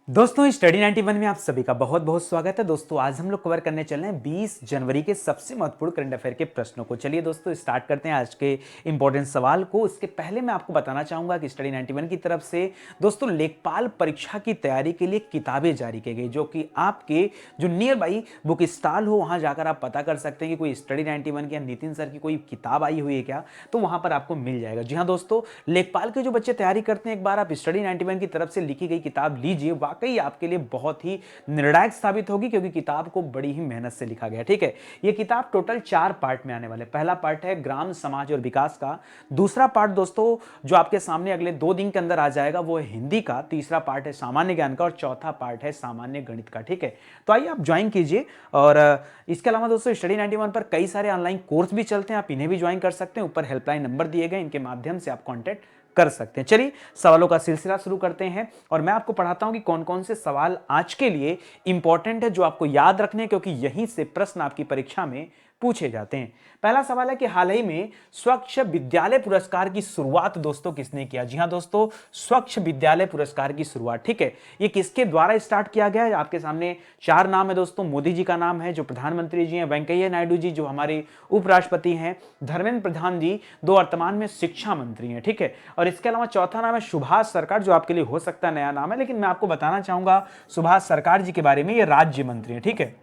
दोस्तों स्टडी 91 में आप सभी का बहुत बहुत स्वागत है। दोस्तों आज हम लोग कवर करने चल रहे हैं 20 जनवरी के सबसे महत्वपूर्ण करंट अफेयर के प्रश्नों को। चलिए दोस्तों स्टार्ट करते हैं आज के इंपॉर्टेंट सवाल को। इसके पहले मैं आपको बताना चाहूंगा कि स्टडी 91 की तरफ से दोस्तों लेखपाल परीक्षा की तैयारी के लिए किताबें जारी की गई, जो कि आपके जो नियर बाई बुक स्टॉल हो वहां जाकर आप पता कर सकते हैं कि कोई स्टडी 91 की या नितिन सर की कोई किताब आई हुई है क्या, तो वहां पर आपको मिल जाएगा। जी हाँ दोस्तों, लेखपाल के जो बच्चे तैयारी करते हैं एक बार आप स्टडी 91 की तरफ से लिखी गई किताब लीजिए, वाकई आपके लिए बहुत ही निर्णायक साबित होगी, क्योंकि किताब को बड़ी ही मेहनत से लिखा गया। ठीक है, यह किताब टोटल 4 पार्ट में आने वाले। पहला पार्ट है ग्राम समाज और विकास का, दूसरा पार्ट दोस्तों जो आपके सामने अगले 2 दिन के अंदर आ जाएगा वो है हिंदी का, तीसरा पार्ट है सामान्य ज्ञान का और चौथा पार्ट है सामान्य गणित का। ठीक है, तो आइए आप ज्वाइन कीजिए। और इसके अलावा दोस्तों स्टडी 91 पर कई सारे ऑनलाइन कोर्स भी चलते हैं, आप इन्हें भी ज्वाइन कर सकते हैं। ऊपर हेल्पलाइन नंबर दिए गए, इनके माध्यम से आप कॉन्टैक्ट कर सकते हैं। चलिए सवालों का सिलसिला शुरू करते हैं और मैं आपको पढ़ाता हूं कि कौन कौन से सवाल आज के लिए इंपॉर्टेंट है, जो आपको याद रखने हैं, क्योंकि यहीं से प्रश्न आपकी परीक्षा में पूछे जाते हैं। पहला सवाल है कि हाल ही में स्वच्छ विद्यालय पुरस्कार की शुरुआत दोस्तों किसने किया। जी हां दोस्तों, स्वच्छ विद्यालय पुरस्कार की शुरुआत, ठीक है, ये किसके द्वारा स्टार्ट किया गया है। आपके सामने 4 नाम है दोस्तों। मोदी जी का नाम है जो प्रधानमंत्री जी हैं, वेंकैया नायडू जी जो हमारे उपराष्ट्रपति हैं, धर्मेंद्र प्रधान जी जो वर्तमान में शिक्षा मंत्री हैं। ठीक है, और इसके अलावा चौथा नाम है सुभाष सरकार, जो आपके लिए हो सकता है नया नाम है, लेकिन मैं आपको बताना चाहूंगा सुभाष सरकार जी के बारे में, ये राज्य मंत्री है। ठीक है,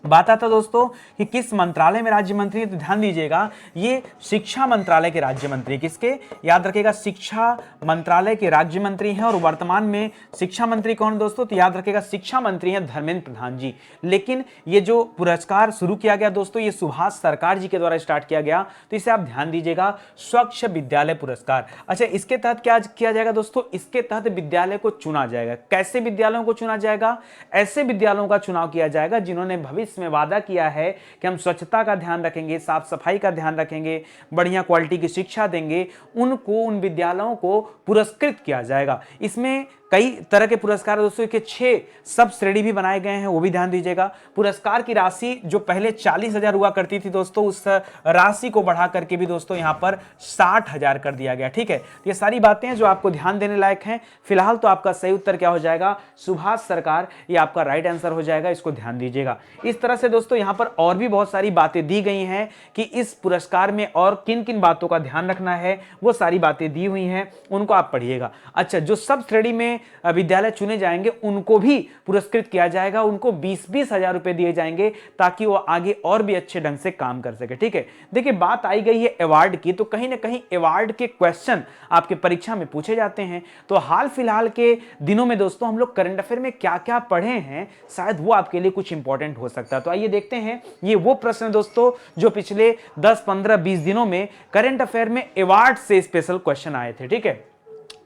बात आता दोस्तों कि किस मंत्रालय में राज्य मंत्री है, तो ध्यान दीजिएगा ये शिक्षा मंत्रालय के राज्य मंत्री। किसके, याद रखिएगा, शिक्षा मंत्रालय के राज्य मंत्री हैं। और वर्तमान में शिक्षा मंत्री कौन दोस्तों, तो याद रखिएगा शिक्षा मंत्री हैं धर्मेंद्र प्रधान जी। लेकिन ये जो पुरस्कार शुरू किया गया दोस्तों, ये सुभाष सरकार जी के द्वारा स्टार्ट किया गया, तो इसे आप ध्यान दीजिएगा, स्वच्छ विद्यालय पुरस्कार। अच्छा, इसके तहत क्या किया जाएगा दोस्तों, इसके तहत विद्यालय को चुना जाएगा। कैसे विद्यालयों को चुना जाएगा, ऐसे विद्यालयों का चुनाव किया जाएगा जिन्होंने भविष्य में वादा किया है कि हम स्वच्छता का ध्यान रखेंगे, साफ सफाई का ध्यान रखेंगे, बढ़िया क्वालिटी की शिक्षा देंगे, उनको, उन विद्यालयों को पुरस्कृत किया जाएगा। इसमें कई तरह के पुरस्कार दोस्तों के 6 सब श्रेणी भी बनाए गए हैं, वो भी ध्यान दीजिएगा। पुरस्कार की राशि जो पहले 40,000 हुआ करती थी दोस्तों, उस राशि को बढ़ा करके भी दोस्तों यहां पर 60,000 कर दिया गया। ठीक है, ये सारी बातें हैं जो आपको ध्यान देने लायक हैं। फिलहाल तो आपका सही उत्तर क्या हो जाएगा, सुभाष सरकार, ये आपका राइट आंसर हो जाएगा, इसको ध्यान दीजिएगा। इस तरह से दोस्तों यहां पर और भी बहुत सारी बातें दी गई हैं कि इस पुरस्कार में और किन किन बातों का ध्यान रखना है, वो सारी बातें दी हुई हैं, उनको आप पढ़िएगा। अच्छा, जो सब श्रेणी में विद्यालय चुने जाएंगे उनको भी पुरस्कृत किया जाएगा, उनको 20-20 हजार रुपए दिए जाएंगे ताकि वो आगे और भी अच्छे ढंग से काम कर सके। ठीक है, देखिए बात आई गई है अवार्ड की, तो कहीं ना कहीं अवार्ड के क्वेश्चन आपके परीक्षा में पूछे जाते हैं। तो हाल फिलहाल के दिनों में दोस्तों हम लोग करंट अफेयर में क्या क्या पढ़े हैं, शायद वो आपके लिए कुछ इंपॉर्टेंट हो सकता है। तो आइए देखते हैं, ये वो प्रश्न दोस्तों जो पिछले 10, 15, 20 दिनों में करंट अफेयर में अवार्ड से स्पेशल क्वेश्चन आए थे। ठीक है,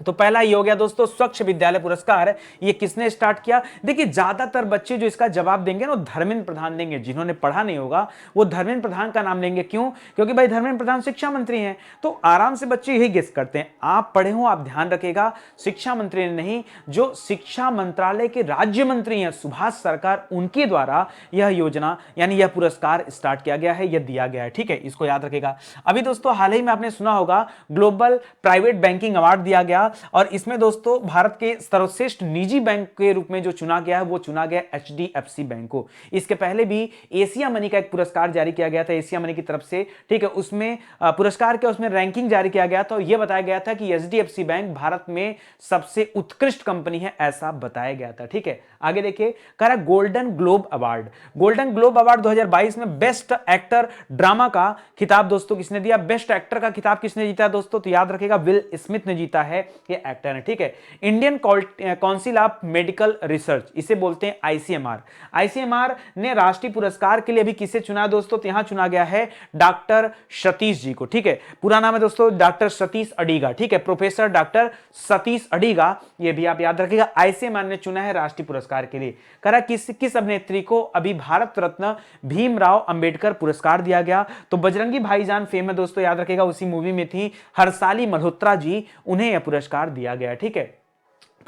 तो पहला ये हो गया दोस्तों, स्वच्छ विद्यालय पुरस्कार ये किसने स्टार्ट किया। देखिए ज्यादातर बच्चे जो इसका जवाब देंगे ना, वो धर्मेंद्र प्रधान देंगे। जिन्होंने पढ़ा नहीं होगा वो धर्मेंद्र प्रधान का नाम लेंगे। क्यों, क्योंकि भाई धर्मेंद्र प्रधान शिक्षा मंत्री हैं, तो आराम से बच्चे यही गेस करते हैं। आप पढ़े हो, आप ध्यान रखिएगा, शिक्षा मंत्री ने नहीं, जो शिक्षा मंत्रालय के राज्य मंत्री हैं सुभाष सरकार, उनके द्वारा यह योजना यानी यह पुरस्कार स्टार्ट किया गया है, यह दिया गया है। ठीक है, इसको याद रखिएगा। अभी दोस्तों हाल ही में आपने सुना होगा ग्लोबल प्राइवेट बैंकिंग अवार्ड दिया गया, और इसमें दोस्तों भारत के सर्वश्रेष्ठ निजी बैंक के रूप में जो चुना गया है वो चुना गया HDFC बैंक को। इसके पहले भी एशिया मनी का एक पुरस्कार जारी किया गया था एशिया मनी की तरफ से। ठीक है, उसमें पुरस्कार के उसमें रैंकिंग जारी किया गया था और यह बताया गया था कि HDFC बैंक भारत में सबसे उत्कृष्ट कंपनी है, ऐसा बताया गया था। ठीक है, आगे देखिए, कह रहा golden globe award. Golden globe award 2022 में बेस्ट एक्टर ड्रामा का खिताब दोस्तों किसने दिया, बेस्ट एक्टर का खिताब किसने जीता दोस्तों, तो याद रखिएगा विल स्मिथ ने जीता है, ये एक्टर है। ठीक है, Indian council of medical research, इसे बोलते हैं ICMR। ICMR ने राष्ट्रीय पुरस्कार के लिए भी किसे चुना दोस्तों, तो यहां चुना गया है डॉक्टर सतीश जी को। ठीक है, पूरा नाम है दोस्तों डॉक्टर सतीश अडिगा। ठीक है, प्रोफेसर डॉक्टर सतीश अडिगा, ये भी आप याद रखिएगा। ICMR ने चुना है राष्ट्रीय पुरस्कार के लिए। करा किस अभिनेत्री को अभी भारत रत्न भीमराव अंबेडकर पुरस्कार दिया गया, तो बजरंगी भाईजान फेम है दोस्तों, याद रखिएगा, उसी मूवी में थी हर्षाली मल्होत्रा जी, उन्हें यह पुरस्कार दिया गया। ठीक है,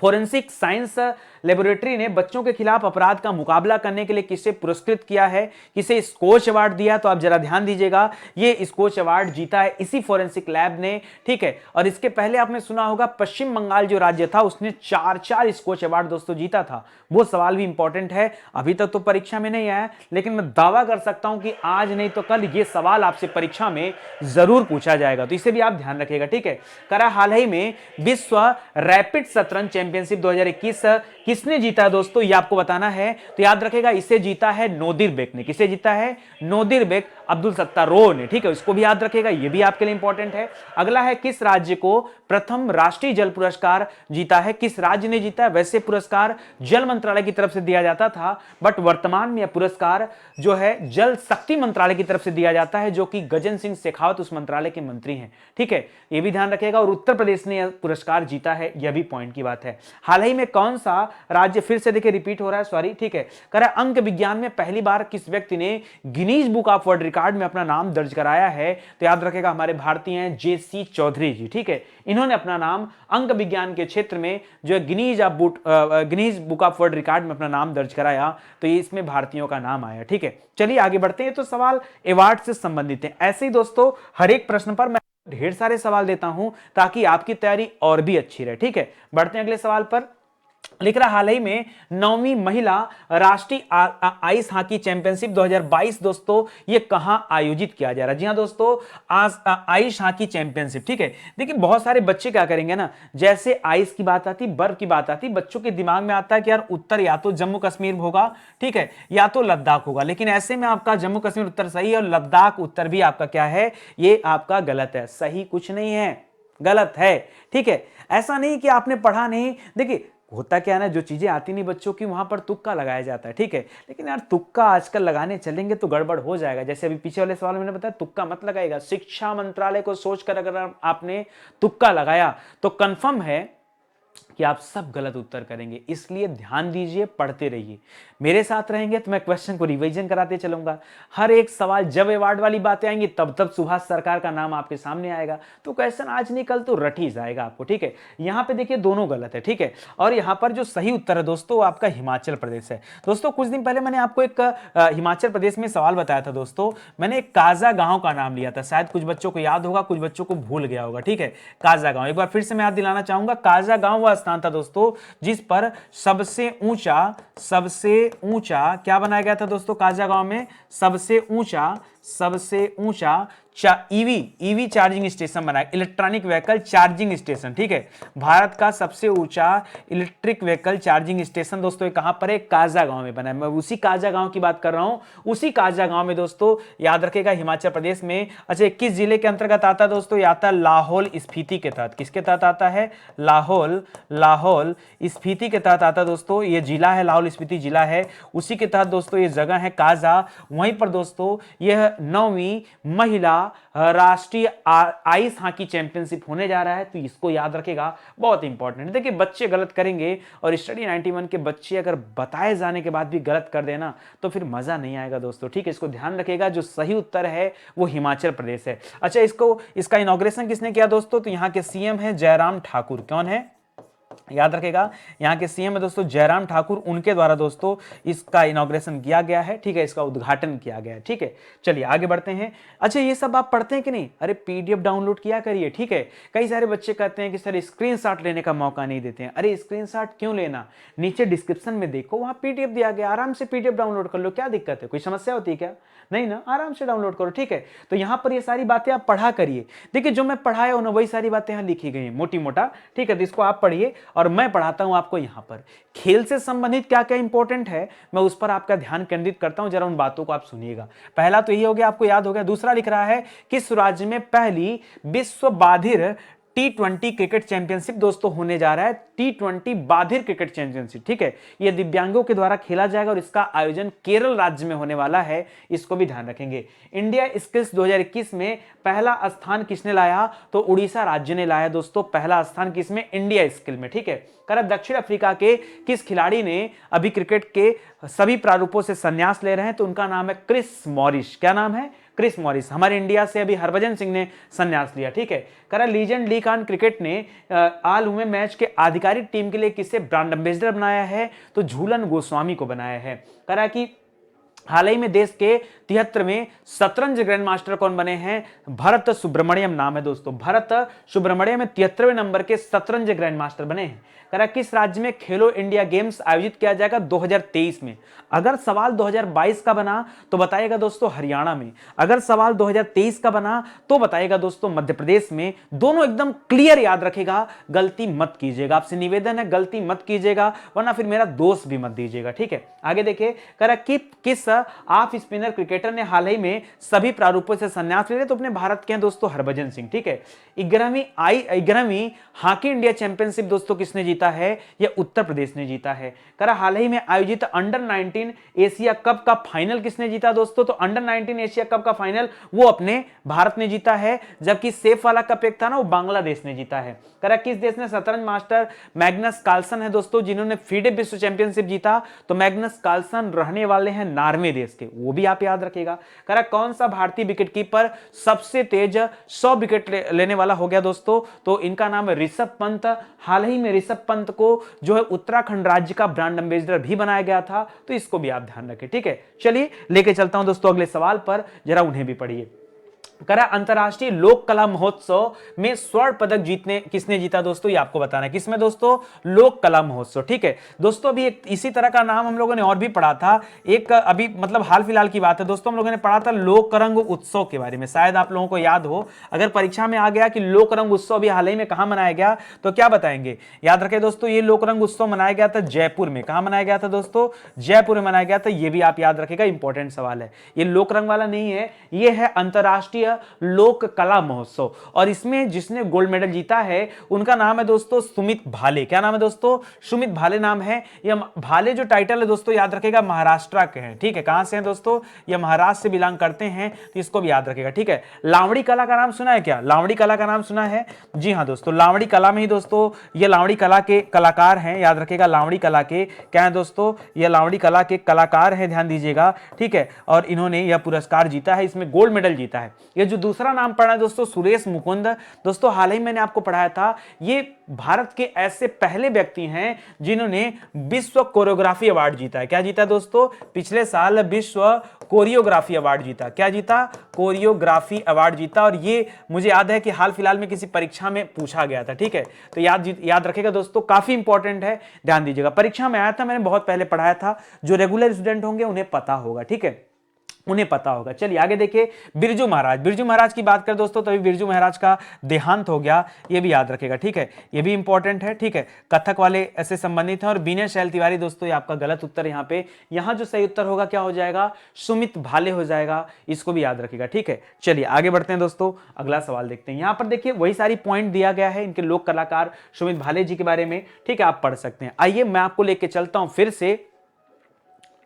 फोरेंसिक साइंस लेबोरेटरी ने बच्चों के खिलाफ अपराध का मुकाबला करने के लिए किसे पुरस्कृत किया है, किसे स्कोच अवार्ड दिया? तो आप जरा ध्यान दीजिएगा, ये स्कोच अवार्ड जीता है इसी फोरेंसिक लैब ने, ठीक है। और इसके पहले आपने सुना होगा पश्चिम बंगाल जो राज्य था उसने 4 स्कोच अवार्ड दोस्तों जीता था। वो सवाल भी इंपॉर्टेंट है, अभी तक तो परीक्षा में नहीं आया, लेकिन मैं दावा कर सकता हूं कि आज नहीं तो कल ये सवाल आपसे परीक्षा में जरूर पूछा जाएगा, तो इसे भी आप ध्यान रखिएगा, ठीक है। करा हाल ही में विश्व रैपिड शतरंज चैंपियनशिप 2021 किसने जीता दोस्तों, ये आपको बताना है। तो याद रखेगा, इसे जीता है नोदिर बेग ने। किसे जीता है? नोदिर बेग अब्दुल सत्तारों ने, ठीक है। इसको भी याद रखेगा, ये भी आपके लिए इंपॉर्टेंट है। अगला है, किस राज्य को प्रथम राष्ट्रीय जल पुरस्कार जीता है? किस राज्य ने जीता है? वैसे पुरस्कार जल मंत्रालय की तरफ से दिया जाता था, बट वर्तमान में यह पुरस्कार जो है जल शक्ति मंत्रालय की तरफ से दिया जाता है, जो कि गजेंद्र सिंह शेखावत उस मंत्रालय के मंत्री हैं, ठीक है। ये भी ध्यान रखेगा। और उत्तर प्रदेश ने यह पुरस्कार जीता है, यह भी पॉइंट की बात है। हाल ही में कौन सा राज्य, फिर से देखिए रिपीट हो रहा है, सॉरी, ठीक है। कह अंक विज्ञान में पहली बार किस व्यक्ति ने Guinness book of world record में अपना नाम दर्ज कराया है? तो याद रखेगा, हमारे भारतीय हैं जेसी चौधरी जी, ठीक है। इन्होंने अपना नाम अंक विज्ञान के क्षेत्र में जो है Guinness book of world record में अपना नाम दर्ज कराया, तो ये इसमें भारतीयों का नाम आया, ठीक है। चलिए आगे बढ़ते हैं। तो सवाल अवार्ड से संबंधित है। ऐसे ही दोस्तों हर एक प्रश्न पर मैं ढेर सारे सवाल देता हूं ताकि आपकी तैयारी और भी अच्छी रहे, ठीक है। बढ़ते हैं अगले सवाल पर। लिख रहा, हाल ही में 9वीं महिला राष्ट्रीय आइस हॉकी चैंपियनशिप 2022 दोस्तों ये कहां आयोजित किया जा रहा है? जी हां दोस्तों, आइस हॉकी चैंपियनशिप, ठीक है। देखिए बहुत सारे बच्चे क्या करेंगे ना, जैसे आइस की बात आती, बर्फ की बात आती, बच्चों के दिमाग में आता है कि यार उत्तर या तो जम्मू कश्मीर होगा, ठीक है, या तो लद्दाख होगा। लेकिन ऐसे में आपका जम्मू कश्मीर उत्तर सही है और लद्दाख उत्तर भी आपका क्या है, ये आपका गलत है। सही कुछ नहीं है, गलत है, ठीक है। ऐसा नहीं कि आपने पढ़ा नहीं, देखिए होता क्या है ना, जो चीजें आती नहीं बच्चों की वहां पर तुक्का लगाया जाता है, ठीक है। लेकिन यार तुक्का आजकल लगाने चलेंगे तो गड़बड़ हो जाएगा। जैसे अभी पीछे वाले सवाल में मैंने बताया, तुक्का मत लगाएगा। शिक्षा मंत्रालय को सोचकर अगर आपने तुक्का लगाया तो कंफर्म है कि आप सब गलत उत्तर करेंगे। इसलिए ध्यान दीजिए, पढ़ते रहिए, मेरे साथ रहेंगे तो मैं क्वेश्चन को रिवीजन कराते चलूंगा। हर एक सवाल जब अवार्ड वाली बातें आएंगी तब तब सुभाष सरकार का नाम आपके सामने आएगा, तो क्वेश्चन आज नहीं कल तो रट ही जाएगा आपको, ठीक है। यहां पे देखिए दोनों गलत है, ठीक है। और यहां पर जो सही उत्तर है दोस्तों वो आपका हिमाचल प्रदेश है। दोस्तों कुछ दिन पहले मैंने आपको एक हिमाचल प्रदेश में सवाल बताया था दोस्तों, मैंने एक काजा गांव का नाम लिया था, शायद कुछ बच्चों को याद होगा, कुछ बच्चों को भूल गया होगा, ठीक है। काजा गांव एक बार फिर से मैं याद दिलाना चाहूंगा। काजा गांव वह स्थान था दोस्तों जिस पर सबसे ऊंचा क्या बनाया गया था दोस्तों? काजा गांव में सबसे ऊंचा ईवी चार्जिंग स्टेशन बनाया, इलेक्ट्रॉनिक व्हीकल चार्जिंग स्टेशन, ठीक है। भारत का सबसे ऊंचा इलेक्ट्रिक व्हीकल चार्जिंग स्टेशन दोस्तों कहां पर है? काजा गांव में बना है। मैं उसी काजा गांव की बात कर रहा हूं, उसी काजा गांव में दोस्तों, याद रखेगा हिमाचल प्रदेश में। अच्छा, किस जिले के अंतर्गत आता है दोस्तों? ये आता है लाहौल स्पीति के तहत। किसके तहत आता है? लाहौल स्पीति के तहत आता है दोस्तों। ये जिला है, लाहौल स्पीति जिला है, उसी के तहत दोस्तों ये जगह है काजा। वहीं पर दोस्तों यह 9वीं महिला राष्ट्रीय आइस हॉकी चैंपियनशिप होने जा रहा है, तो इसको याद रखेगा, बहुत इंपॉर्टेंट है। देखिए बच्चे गलत करेंगे और स्टडी 91 के बच्चे अगर बताए जाने के बाद भी गलत कर देना तो फिर मजा नहीं आएगा दोस्तों, ठीक है। इसको ध्यान रखेगा, जो सही उत्तर है वो हिमाचल प्रदेश है। अच्छा, इसका इनॉग्रेशन किसने किया दोस्तों? तो यहाँ के सीएम है जयराम ठाकुर। कौन है? याद रखेगा, यहाँ के सीएम है दोस्तों जयराम ठाकुर, उनके द्वारा दोस्तों इसका इनॉग्रेशन किया गया है, ठीक है, इसका उद्घाटन किया गया है, ठीक है। चलिए आगे बढ़ते हैं। अच्छा, ये सब आप पढ़ते हैं कि नहीं? अरे पीडीएफ डाउनलोड किया करिए, ठीक है। कई सारे बच्चे कहते हैं कि सर स्क्रीनशॉट लेने का मौका नहीं देते हैं। अरे स्क्रीनशॉट क्यों लेना? नीचे डिस्क्रिप्शन में देखो, वहां पीडीएफ दिया गया, आराम से पीडीएफ डाउनलोड कर लो, क्या दिक्कत है? कोई समस्या होती है क्या? नहीं ना, आराम से डाउनलोड करो, ठीक है। तो यहां पर ये सारी बातें आप पढ़ा करिए। देखिए जो मैं पढ़ाया हूं ना वही सारी बातें यहां लिखी गई हैं मोटी मोटा, ठीक है। तो इसको आप पढ़िए और मैं पढ़ाता हूं आपको। यहां पर खेल से संबंधित क्या क्या इंपॉर्टेंट है मैं उस पर आपका ध्यान केंद्रित करता हूं, जरा उन बातों को आप सुनिएगा। पहला तो यही हो गया, आपको याद हो गया। दूसरा लिख रहा है, किस राज्य में पहली विश्व बाधिर T20 क्रिकेट चैंपियनशिप दोस्तों होने जा रहा है? T20 बाधिर क्रिकेट चैंपियनशिप, ठीक है। यह दिव्यांगों के द्वारा खेला जाएगा और इसका आयोजन केरल राज्य में होने वाला है, इसको भी ध्यान रखेंगे। इंडिया स्किल्स 2021 में पहला स्थान किसने लाया? तो उड़ीसा राज्य ने लाया दोस्तों पहला स्थान। किसमें? इंडिया स्किल में, ठीक है। कर दक्षिण अफ्रीका के किस खिलाड़ी ने अभी क्रिकेट के सभी प्रारूपों से संन्यास ले रहे हैं? तो उनका नाम है क्रिस मॉरिस। क्या नाम है? Chris Morris. हमारे इंडिया से अभी हरभजन सिंह ने संन्यास लिया, ठीक है। करा लीजेंड ली कान क्रिकेट ने ऑल वुमेन मैच के आधिकारिक टीम के लिए किसे ब्रांड एम्बेसडर बनाया है, तो झूलन गोस्वामी को बनाया है। करा कि हाल ही में देश के 73वें शतरंज ग्रैंड मास्टर कौन बने हैं, भरत सुब्रमण्यम नाम है दोस्तों, भरत सुब्रमण्यम 73वें नंबर के शतरंज ग्रैंड मास्टर बने हैं। करा किस राज्य में खेलो इंडिया गेम्स आयोजित किया जाएगा 2023 में। अगर सवाल 2022 का बना तो बताइएगा दोस्तों हरियाणा में, अगर सवाल 2023 का बना तो बताइएगा दोस्तों मध्य प्रदेश में। दोनों एकदम क्लियर याद रखेगा, गलती मत कीजिएगा, आपसे निवेदन है गलती मत कीजिएगा, वरना फिर मेरा दोस्त भी मत दीजिएगा, ठीक है। आगे देखिए, करा किस ऑफ स्पिनर क्रिकेटर ने हाल ही में सभी प्रारूपों से संन्यास ले लिया, तो अपने भारत के हैं दोस्तों हरभजन सिंह, ठीक है। 11वीं हॉकी इंडिया चैंपियनशिप दोस्तों किसने जीता है, यह उत्तर प्रदेश ने जीता है। करा हाल ही में आयोजित अंडर 19 एशिया कप का फाइनल किसने जीता दोस्तों, तो अंडर 19 एशिया कप का फाइनल वो अपने भारत ने जीता है, जबकि सेफ वाला कप एक था ना, वो बांग्लादेश ने जीता है। करा किस देश ने शतरंज मास्टर मैग्नस कार्लसन है दोस्तों जिन्होंने फीडे विश्व चैंपियनशिप जीता, तो मैग्नस कार्लसन रहने वाले हैं नॉर्वे देश के, वो भी आप याद रखिएगा। करा कौन सा भारतीय विकेटकीपर सबसे तेज 100 विकेट लेने वाला हो गया दोस्तों, तो इनका नाम है ऋषभ पंत। हाल ही में ऋषभ पंत को जो है उत्तराखंड राज्य का ब्रांड एम्बेसडर भी बनाया गया था, तो इसको भी आप ध्यान रखें, ठीक है। चलिए लेके चलता हूं दोस्तों अगले सवाल पर, जरा उन्हें भी पढ़िए। करा अंतरराष्ट्रीय लोक कला महोत्सव में स्वर्ण पदक जीतने किसने जीता दोस्तों, ये आपको बताना है। किसमें दोस्तों, लोक कला महोत्सव, ठीक है दोस्तों। अभी एक इसी तरह का नाम हम लोगों ने और भी पढ़ा था, एक अभी मतलब हाल फिलहाल की बात है दोस्तों, हम लोगों ने पढ़ा था लोक रंग उत्सव के बारे में, शायद आप लोगों को याद हो। अगर परीक्षा में आ गया कि लोक रंग उत्सव अभी हाल ही में कहां मनाया गया, तो क्या बताएंगे, याद रखें दोस्तों, ये लोक रंग उत्सव मनाया गया था जयपुर में। कहां मनाया गया था दोस्तों, जयपुर में मनाया गया था, ये भी आप याद रखेगा, इंपॉर्टेंट सवाल है। ये लोक रंग वाला नहीं है, ये है अंतरराष्ट्रीय लोक कला महोत्सव, और इसमें जिसने गोल्ड मेडल जीता है उनका नाम है दोस्तों सुमित भाले। क्या नाम है दोस्तों, सुमित भाले नाम है। ये भाले जो टाइटल है दोस्तों याद रखेगा महाराष्ट्र के हैं, ठीक है। कहां से हैं दोस्तों, ये महाराष्ट्र से बिलोंग करते हैं, तो इसको भी याद रखेगा, ठीक है। लावड़ी कला का नाम सुना है क्या, लावड़ी कला का नाम सुना है, जी हां दोस्तों, लावड़ी कला में ही दोस्तों ये लावड़ी कला के कलाकार हैं, याद रखेगा लावड़ी कला के क्या है दोस्तों, ये लावड़ी कला के कलाकार हैं, ध्यान दीजिएगा, ठीक है। और इन्होंने यह पुरस्कार जीता है, इसमें गोल्ड मेडल जीता है। ये जो दूसरा नाम पढ़ा है दोस्तों सुरेश मुकुंद, दोस्तों हाल ही मैंने आपको पढ़ाया था, ये भारत के ऐसे पहले व्यक्ति हैं जिन्होंने विश्व कोरियोग्राफी अवार्ड जीता है। क्या जीता दोस्तों, पिछले साल विश्व कोरियोग्राफी अवार्ड जीता। क्या जीता, कोरियोग्राफी अवार्ड जीता, और ये मुझे याद है कि हाल फिलहाल में किसी परीक्षा में पूछा गया था, ठीक है। तो याद रखेगा दोस्तों, काफी इंपॉर्टेंट है, ध्यान दीजिएगा, परीक्षा में आया था, मैंने बहुत पहले पढ़ाया था, जो रेगुलर स्टूडेंट होंगे उन्हें पता होगा, ठीक है, उन्हें पता होगा। चलिए आगे देखिए, बिरजू महाराज, बिरजू महाराज की बात करें दोस्तों, तभी बिरजू महाराज का देहांत हो गया, ये भी याद रखेगा, ठीक है, ये भी इंपॉर्टेंट है, ठीक है। कथक वाले ऐसे संबंधित हैं। और विनय शैल तिवारी दोस्तों, ये आपका गलत उत्तर यहाँ पे, यहाँ जो सही उत्तर होगा क्या हो जाएगा, सुमित भाले हो जाएगा, इसको भी याद रखेगा, ठीक है। चलिए आगे बढ़ते हैं दोस्तों, अगला सवाल देखते हैं। यहाँ पर देखिए वही सारी पॉइंट दिया गया है इनके लोक कलाकार सुमित भाले जी के बारे में, ठीक है, आप पढ़ सकते हैं। आइए मैं आपको लेके चलता हूं फिर से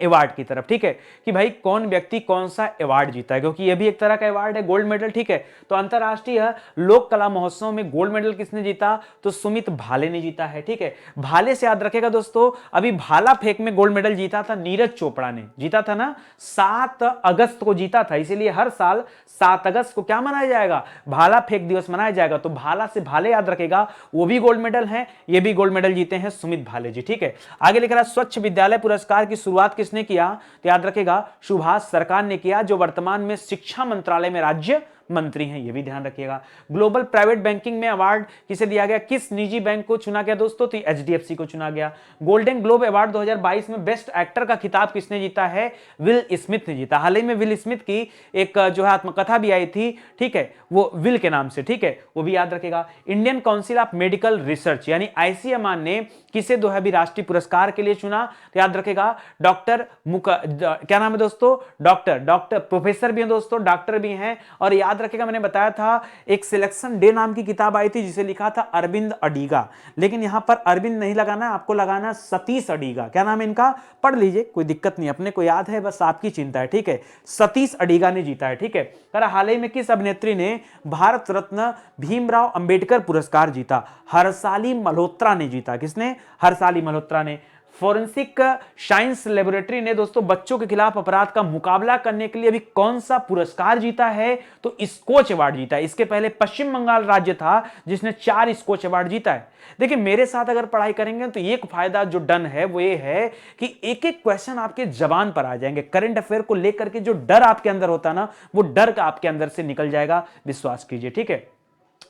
अवार्ड की तरफ, ठीक है, कि भाई कौन व्यक्ति कौन सा अवार्ड जीता है, क्योंकि यह भी एक तरह का अवार्ड है, गोल्ड मेडल, ठीक है। तो अंतरराष्ट्रीय लोक कला महोत्सव में गोल्ड मेडल किसने जीता, तो सुमित भाले ने जीता है, ठीक है। भाले से याद रखेगा दोस्तों, अभी भाला फेंक में गोल्ड मेडल जीता था नीरज चोपड़ा ने, जीता था ना, 7 अगस्त को जीता था, इसीलिए हर साल 7 अगस्त को क्या मनाया जाएगा, भाला फेंक दिवस मनाया जाएगा। तो भाला से भाले याद रखेगा, वो भी गोल्ड मेडल है, ये भी गोल्ड मेडल जीते हैं सुमित भाले जी, ठीक है। आगे लिख रहा है स्वच्छ विद्यालय पुरस्कार की शुरुआत किसने किया, तो याद रखेगा सुभाष सरकार ने किया, जो वर्तमान में शिक्षा मंत्रालय में राज्य मंत्री हैं, ये भी ध्यान रखिएगा। ग्लोबल प्राइवेट बैंकिंग में अवार्ड किसे दिया गया, किस निजी बैंक को चुना गया दोस्तों, तो एचडीएफसी को चुना गया। गोल्डन ग्लोब अवार्ड 2022 में बेस्ट एक्टर का खिताब किसने जीता है, विल स्मिथ ने जीता। हाल ही में विल स्मिथ की एक जो है आत्मकथा भी आई थी, ठीक है, वो विल के नाम से, ठीक है, वो भी याद रखेगा। Indian council of medical research यानी आईसीएमआर ने किसे जो है अभी राष्ट्रीय पुरस्कार के लिए चुना, तो याद रखेगा डॉक्टर क्या नाम है दोस्तों, डॉक्टर प्रोफेसर भी हैं दोस्तों, डॉक्टर भी हैं। और याद रखेगा मैंने बताया था एक सिलेक्शन डे नाम की किताब आई थी जिसे लिखा था अरविंद अडीगा, लेकिन यहां पर अरविंद नहीं लगाना, आपको लगाना सतीश अडीगा। क्या नाम है इनका, पढ़ लीजिए, कोई दिक्कत नहीं, अपने को याद है, बस आपकी चिंता है, ठीक है। सतीश अडीगा ने जीता है, ठीक है। हाल ही में किस अभिनेत्री ने भारत रत्न भीमराव अंबेडकर पुरस्कार जीता, हर्षाली मल्होत्रा ने जीता। किसने, हर्षाली मल्होत्रा ने। फोरेंसिक साइंस लेबोरेटरी ने दोस्तों बच्चों के खिलाफ अपराध का मुकाबला करने के लिए अभी कौन सा पुरस्कार जीता है? तो स्कोच अवार्ड जीता है। इसके पहले पश्चिम बंगाल राज्य था जिसने 4 स्कोच अवार्ड जीता है। देखिए मेरे साथ अगर पढ़ाई करेंगे तो एक फायदा जो डन है वो ये है कि एक एक क्वेश्चन आपके जबान पर आ जाएंगे। करंट अफेयर को लेकर के जो डर आपके अंदर होता ना, वो डर का आपके अंदर से निकल जाएगा, विश्वास कीजिए, ठीक है।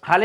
हाल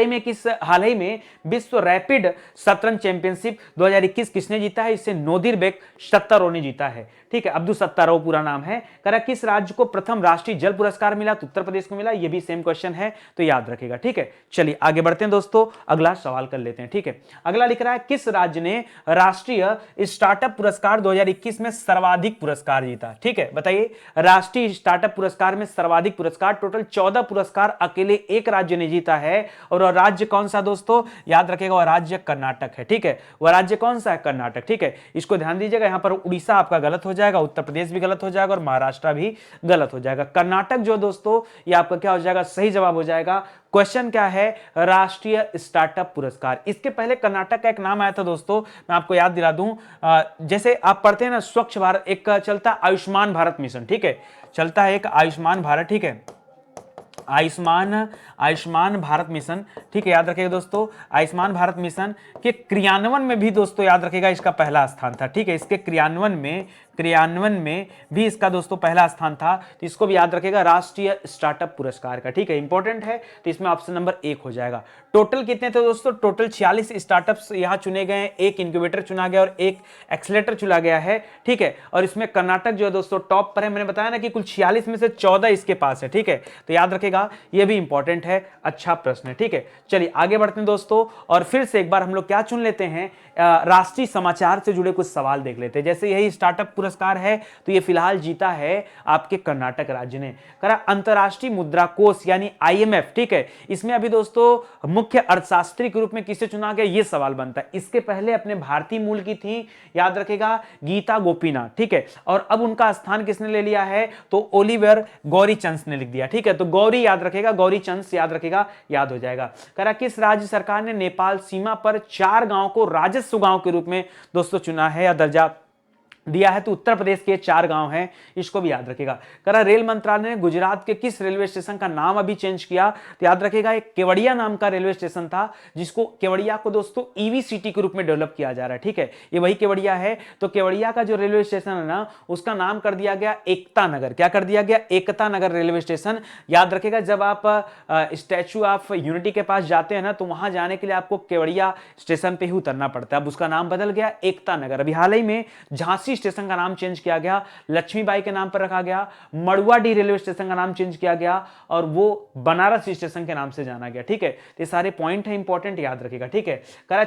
ही में विश्व रैपिड शतरंज चैंपियनशिप 2021 किसने जीता है? इसे नोदिरबेक सत्तारों ने जीता है, ठीक है। अब्दुल सत्तारो पूरा नाम है। कह रहा किस राज्य को प्रथम राष्ट्रीय जल पुरस्कार मिला? तो उत्तर प्रदेश को मिला। ये भी सेम क्वेश्चन है तो याद रखेगा, ठीक है। चलिए आगे बढ़ते हैं दोस्तों, अगला सवाल कर लेते हैं, ठीक है। अगला लिख रहा है किस राज्य ने राष्ट्रीय स्टार्टअप पुरस्कार 2021 में सर्वाधिक पुरस्कार जीता? ठीक है, बताइए। राष्ट्रीय स्टार्टअप पुरस्कार में सर्वाधिक पुरस्कार, टोटल 14 पुरस्कार अकेले एक राज्य ने जीता है। और वह राज्य कौन सा दोस्तों? याद रखेगा, वह राज्य कर्नाटक है, ठीक है। वह राज्य कौन सा है? कर्नाटक, ठीक है। इसको ध्यान दीजिएगा, यहां पर उड़ीसा आपका गलत हो जाएगा, उत्तर प्रदेश भी गलत हो जाएगा और महाराष्ट्र भी गलत हो जाएगा। कर्नाटक जो दोस्तों ये आपका क्या हो जाएगा? सही जवाब हो जाएगा। क्वेश्चन क्या है? राष्ट्रीय स्टार्टअप पुरस्कार। इसके पहले कर्नाटक का एक नाम आया था दोस्तों, मैं आपको याद दिला दूं। जैसे आप पढ़ते हैं ना स्वच्छ भारत, एक चलता आयुष्मान भारत मिशन, ठीक है, चलता है एक आयुष्मान भारत, ठीक है, आयुष्मान भारत मिशन, ठीक है, याद रखिएगा दोस्तों। आयुष्मान भारत मिशन के क्रियान्वयन में भी दोस्तों याद रखिएगा इसका पहला स्थान था, ठीक है। इसके क्रियान्वयन में भी इसका दोस्तों पहला स्थान था, तो इसको भी याद रखिएगा, राष्ट्रीय स्टार्टअप पुरस्कार का, ठीक है, इंपॉर्टेंट है। तो इसमें ऑप्शन नंबर 1 हो जाएगा। टोटल कितने थे दोस्तों? टोटल 46 स्टार्टअप्स यहां चुने गए, एक इंक्यूबेटर चुना गया और एक एक्सीलरेटर चुना गया है, ठीक है। और इसमें कर्नाटक जो है दोस्तों टॉप पर है। मैंने बताया ना कि कुल 46 में से 14 इसके पास है, ठीक है, तो याद रखेगा, यह भी इंपॉर्टेंट है, अच्छा प्रश्न है, ठीक है। चलिए आगे बढ़ते हैं दोस्तों, और फिर से एक बार हम लोग क्या चुन लेते हैं, राष्ट्रीय समाचार से जुड़े कुछ सवाल देख लेते हैं। जैसे यही स्टार्टअप पुरस्कार है तो ये फिलहाल जीता है आपके कर्नाटक राज्य ने। करा अंतरराष्ट्रीय मुद्रा कोष यानी IMF, ठीक है। इसमें अभी दोस्तों मुख्य अर्थशास्त्री के रूप में किसे चुना गया, ये सवाल बनता है। इसके पहले अपने भारतीय मूल की थी, याद रखेगा, गीता गोपीनाथ, ठीक है। और अब उनका स्थान किसने ले लिया है? तो ओलिवर गौरीचंद ने लिख दिया, ठीक है। तो गौरी याद रखेगा, गौरीचंद याद रखेगा, याद हो जाएगा। करा किस राज्य सरकार ने नेपाल सीमा पर 4 गांव को राजस्व गांव के रूप में दोस्तों चुना है या दर्जा दिया है? तो उत्तर प्रदेश के 4 गांव हैं, इसको भी याद रखेगा। करा रेल मंत्रालय ने गुजरात के किस रेलवे स्टेशन का नाम अभी चेंज किया? तो याद रखेगा, एक केवड़िया नाम का रेलवे स्टेशन था, जिसको केवड़िया को दोस्तों EV सिटी के रूप में डेवलप किया जा रहा है, ठीक है, ये वही केवड़िया है। तो केवड़िया का जो रेलवे स्टेशन है ना, उसका नाम कर दिया गया एकता नगर। क्या कर दिया गया? Ekta Nagar railway station. याद रखेगा, जब आप स्टैच्यू ऑफ यूनिटी के पास जाते हैं ना, तो वहां जाने के लिए आपको केवड़िया स्टेशन पे ही उतरना पड़ता है। अब उसका नाम बदल गया एकता नगर। अभी हाल ही में झांसी स्टेशन का नाम चेंज किया गया, लक्ष्मीबाई के नाम पर रखा गया। मड़ुआडीह रेलवे स्टेशन का नाम चेंज किया गया और वो बनारस स्टेशन के नाम से जाना गया, ठीक है। तो ये सारे पॉइंट है इंपॉर्टेंट, याद रखिएगा, ठीक है। करा